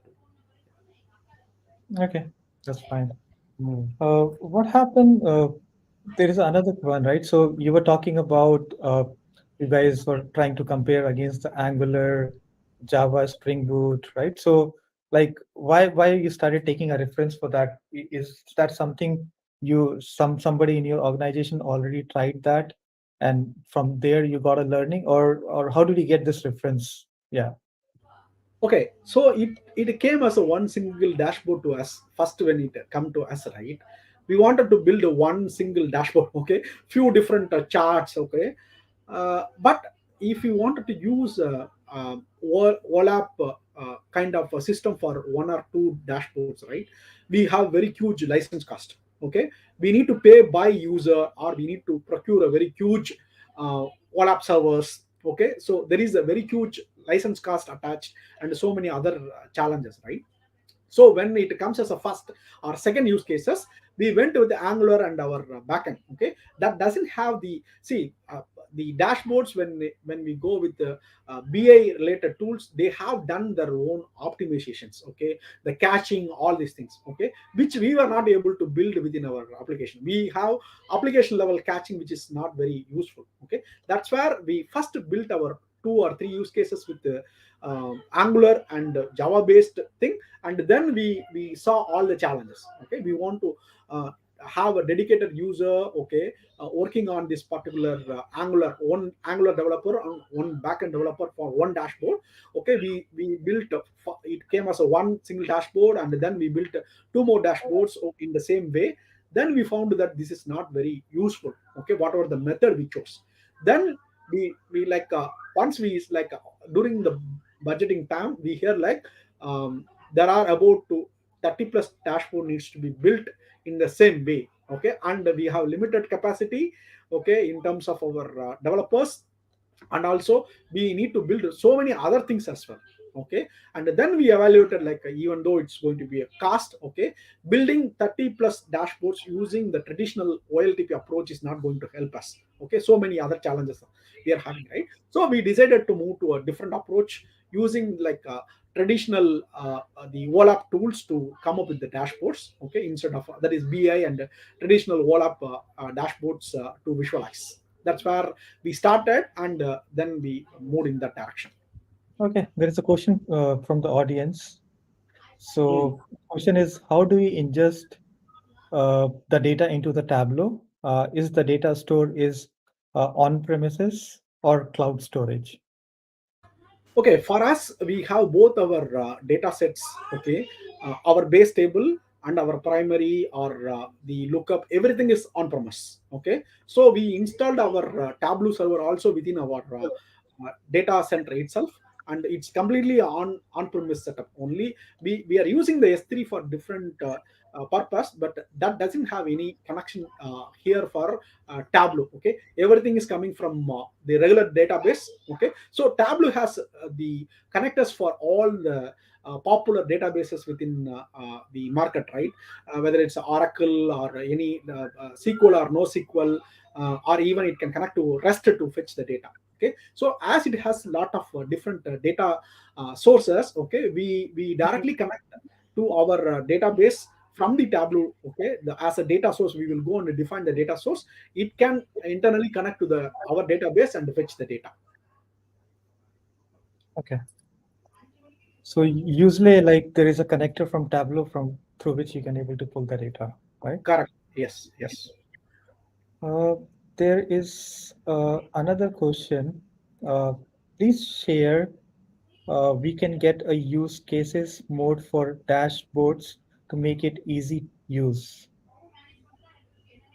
two.
Okay, that's fine.
Mm.
What happened? There is another one, right? So you were talking about you guys were trying to compare against the Angular, Java, Spring Boot, right? So like, why you started taking a reference for that? Is that something somebody in your organization already tried that, and from there you got a learning, or how did you get this reference? Yeah.
Okay, so it came as a one single dashboard to us first when it come to us, right? We wanted to build a one single dashboard, okay, few different charts, okay. But if you wanted to use OLAP kind of a system for one or two dashboards, right? We have very huge license cost, okay. We need to pay by user, or we need to procure a very huge OLAP servers, okay. So there is a very huge license cost attached, and so many other challenges, right? So when it comes as a first or second use cases, we went with the Angular and our backend, okay. That doesn't have the dashboards. When we go with the BI related tools, they have done their own optimizations, okay, the caching, all these things, okay, which we were not able to build within our application. We have application level caching which is not very useful, okay. That's where we first built our two or three use cases with the Angular and Java based thing, and then we saw all the challenges, okay. We want to have a dedicated user, okay, working on this particular one Angular developer and one backend developer for one dashboard, okay. We built it came as a one single dashboard, and then we built two more dashboards in the same way. Then we found that this is not very useful, okay, whatever the method we chose. Then we like once we like during the budgeting time, we hear like there are about 30 plus dashboard needs to be built in the same way, okay, and we have limited capacity, okay, in terms of our developers, and also we need to build so many other things as well, okay. And then we evaluated like even though it's going to be a cost, okay, building 30 plus dashboards using the traditional OLTP approach is not going to help us, okay. So many other challenges we are having, right? So we decided to move to a different approach using like traditional the OLAP tools to come up with the dashboards, okay, instead of that is BI and traditional OLAP dashboards to visualize. That's where we started, and then we moved in that direction.
Okay, there is a question from the audience.
Mm.
So, question is, how do we ingest the data into the Tableau? Is the data stored is on premises or cloud storage?
Okay, for us, we have both our data sets, okay, our base table and our primary or the lookup, everything is on premise, okay. So we installed our Tableau server also within our data center itself, and it's completely on premise setup only. We are using the S3 for different purpose, but that doesn't have any connection here for Tableau, okay. Everything is coming from the regular database, okay. So Tableau has the connectors for all the popular databases within the market, right? Whether it's Oracle or any SQL or NoSQL, or even it can connect to REST to fetch the data, okay. So as it has a lot of different data sources, okay, we directly connect to our database from the Tableau, okay. As a data source, we will go and define the data source. It can internally connect to the our database and fetch the data.
Okay. So usually, like there is a connector from Tableau from through which you can able to pull the data, right?
Correct. Yes, yes.
Uh, there is another question. Uh, Please share. We can get a use cases mode for dashboards to make it easy use.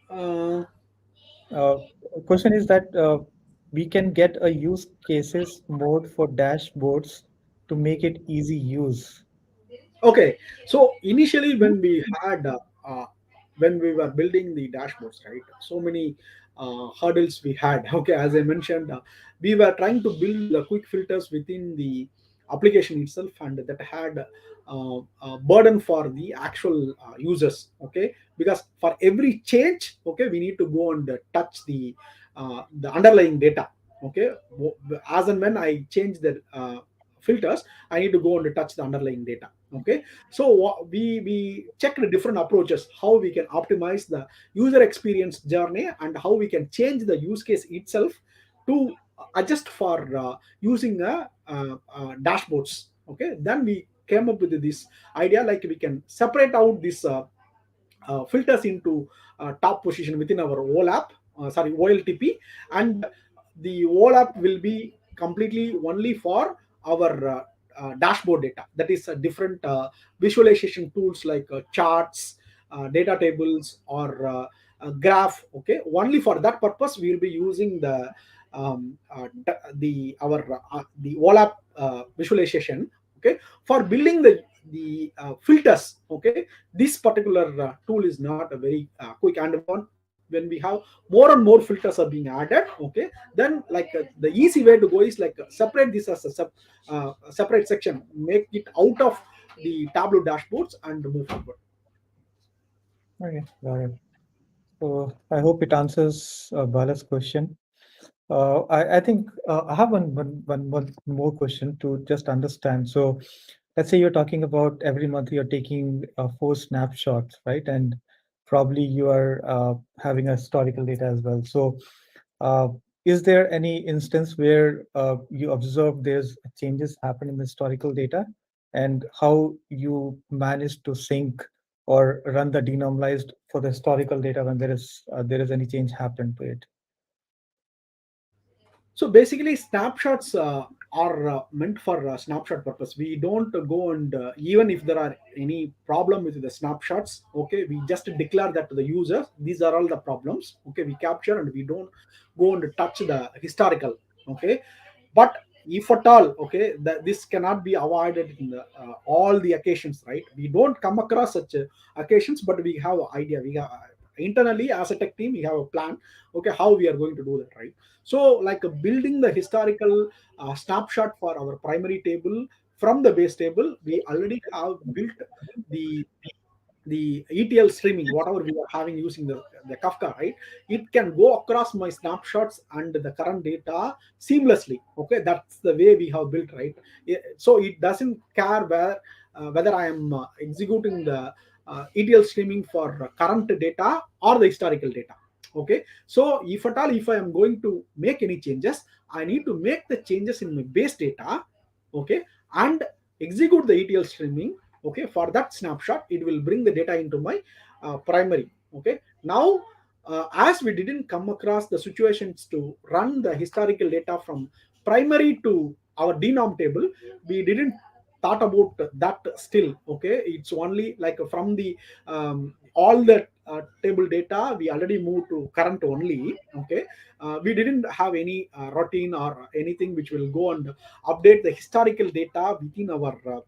Uh,
Uh, Question is that we can get a use cases mode for dashboards to make it easy use.
Okay, so initially when we were building the dashboards, right? So many hurdles we had. Okay, as I mentioned, we were trying to build the quick filters within the application itself, and that had a burden for the actual users. Okay, because for every change, okay, we need to go and touch the underlying data. Okay, as and when I change the filters, I need to go and touch the underlying data. Okay, so we checked different approaches how we can optimize the user experience journey and how we can change the use case itself to adjust for using dashboards. Okay, then we came up with this idea, like we can separate out this filters into top position within our OLAP, OLTP, and the OLAP will be completely only for our dashboard data. That is different visualization tools like charts, data tables, or graph. Okay, only for that purpose we will be using the OLAP visualization. Okay, for building the filters. Okay, this particular tool is not a very quick, and when we have more and more filters are being added, okay, then like the easy way to go is like separate this as a separate section, make it out of the Tableau dashboards and move forward.
Okay, got it. So I hope it answers Bala's question. I think I have one more question to just understand. So let's say you're talking about every month you're taking four snapshots, right? And probably you are having a historical data as well. So uh, is there any instance where you observe there's changes happen in the historical data, and how you manage to sync or run the denormalized for the historical data when there is any change happen to it?
So basically, snapshots are meant for snapshot purpose. We don't go and even if there are any problem with the snapshots, okay, we just declare that to the users. These are all the problems. Okay, we capture and we don't go and touch the historical. Okay, but if at all, okay, this cannot be avoided in all the occasions, right? We don't come across such occasions, but we have an idea. We have internally as a tech team, we have a plan. Okay, how we are going to do that, right? So like building the historical snapshot for our primary table from the base table, we already have built the ETL streaming, whatever we are having using the Kafka, right? It can go across my snapshots and the current data seamlessly. Okay, that's the way we have built, right? So it doesn't care whether I am executing the ETL streaming for current data or the historical data. Okay, so if at all, if I am going to make any changes, I need to make the changes in my base data. Okay, and execute the ETL streaming. Okay, for that snapshot it will bring the data into my primary. Okay, now as we didn't come across the situations to run the historical data from primary to our denom table, we didn't thought about that still. Okay, it's only like from the all the table data we already moved to current only. Okay, we didn't have any routine or anything which will go and update the historical data within our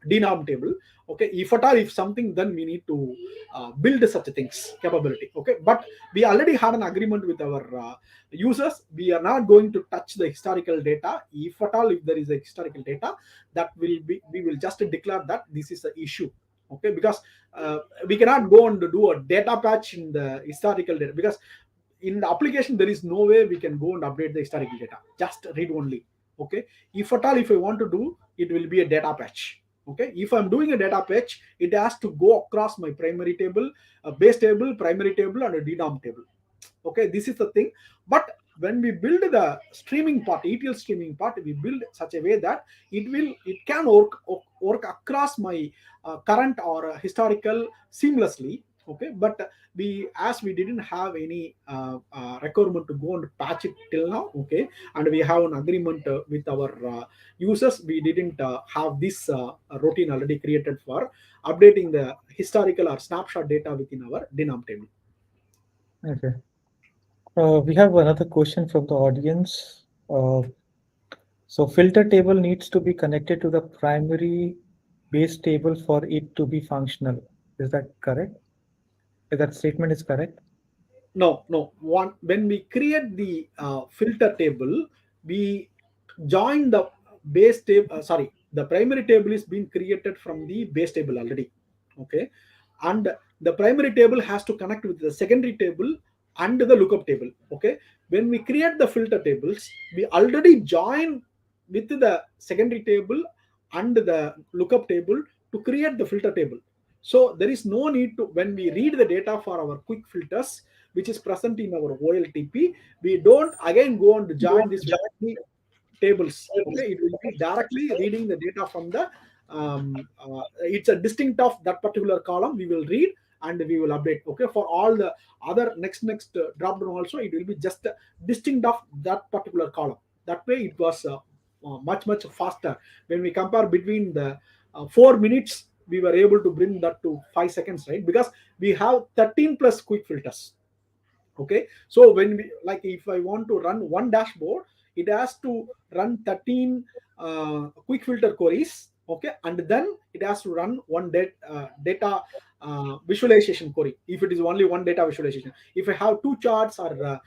denom table. Okay, if at all, if something, then we need to build such things capability. Okay, but we already had an agreement with our users. We are not going to touch the historical data. If at all, if there is a historical data, that will be, we will just declare that this is the issue. Okay, because we cannot go and do a data patch in the historical data, because in the application there is no way we can go and update the historical data, just read only. Okay, if at all, if I want to do, it will be a data patch. Okay, if I'm doing a data patch, it has to go across my primary table, a base table, primary table, and a denom table. Okay, this is the thing. But when we build the streaming part, ETL streaming part, we build such a way that it can work across my current or historical seamlessly. Okay, but we didn't have any requirement to go and patch it till now. Okay, and we have an agreement with our users. We didn't have this routine already created for updating the historical or snapshot data within our denom table.
Okay. We have another question from the audience. So filter table needs to be connected to the primary base table for it to be functional. Is that correct? That statement is correct?
No. One, when we create the filter table, we join the base table. Sorry, the primary table is being created from the base table already. Okay, and the primary table has to connect with the secondary table and the lookup table. Okay, when we create the filter tables, we already join with the secondary table and the lookup table to create the filter table. So there is no need to, when we read the data for our quick filters which is present in our OLTP, we don't again go and join this with the tables. Okay, it will be directly reading the data from the it's a distinct of that particular column we will read and we will update. Okay, for all the other next drop down also it will be just distinct of that particular column. That way it was much faster. When we compare between the 4 minutes, we were able to bring that to 5 seconds, right? Because we have 13 plus quick filters. Okay, so when we, like, if I want to run one dashboard, it has to run 13 quick filter queries. Okay, and then it has to run one data visualization query. If it is only one data visualization, if I have two charts or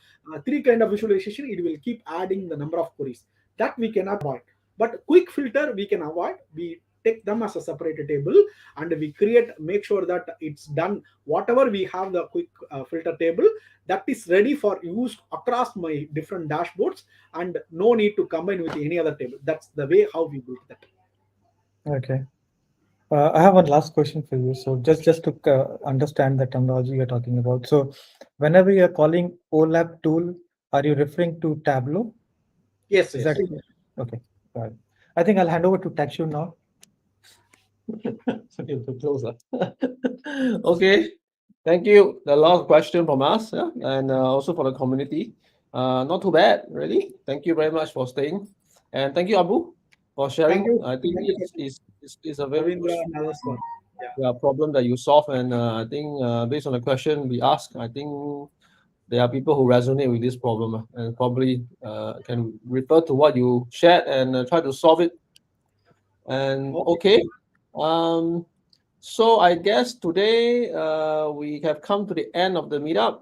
three kind of visualization, it will keep adding the number of queries that we cannot avoid. But quick filter we can avoid. We take them as a separate table and we make sure that it's done. Whatever we have the quick filter table, that is ready for use across my different dashboards and no need to combine with any other table. That's the way how we build that.
Okay. I have one last question for you. So just to understand the terminology you're talking about. So whenever you're calling OLAP tool, are you referring to Tableau?
Yes,
Is
yes.
that okay? Got it. I think I'll hand over to Takshu now.
Okay, to close. Okay, thank you. The last question from us, yeah? And also for the community. Not too bad, really. Thank you very much for staying. And thank you, Abu, for sharing.
Thank you.
I think
Thank you,
it's a very
Ravindra and others for,
problem that you solve. And I think based on the question we asked, I think there are people who resonate with this problem and probably can refer to what you shared and try to solve it. And
Okay.
um, so I guess today we have come to the end of the meetup.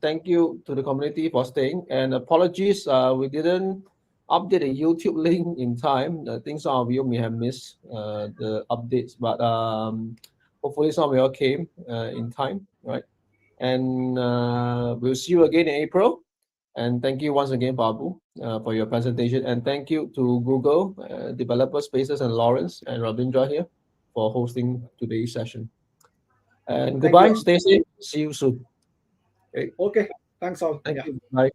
Thank you to the community for staying, and apologies we didn't update the YouTube link in time. I think some of you may have missed the updates, but hopefully some of you all came in time, right? And we'll see you again in April. And thank you once again, Babu, for your presentation. And thank you to Google, Developer Spaces, and Lawrence and Ravindra here for hosting today's session. And
Thank
goodbye.
you.
Stay safe. See you soon. Okay.
Okay. Thanks all.
Thank
Yeah.
you. Bye.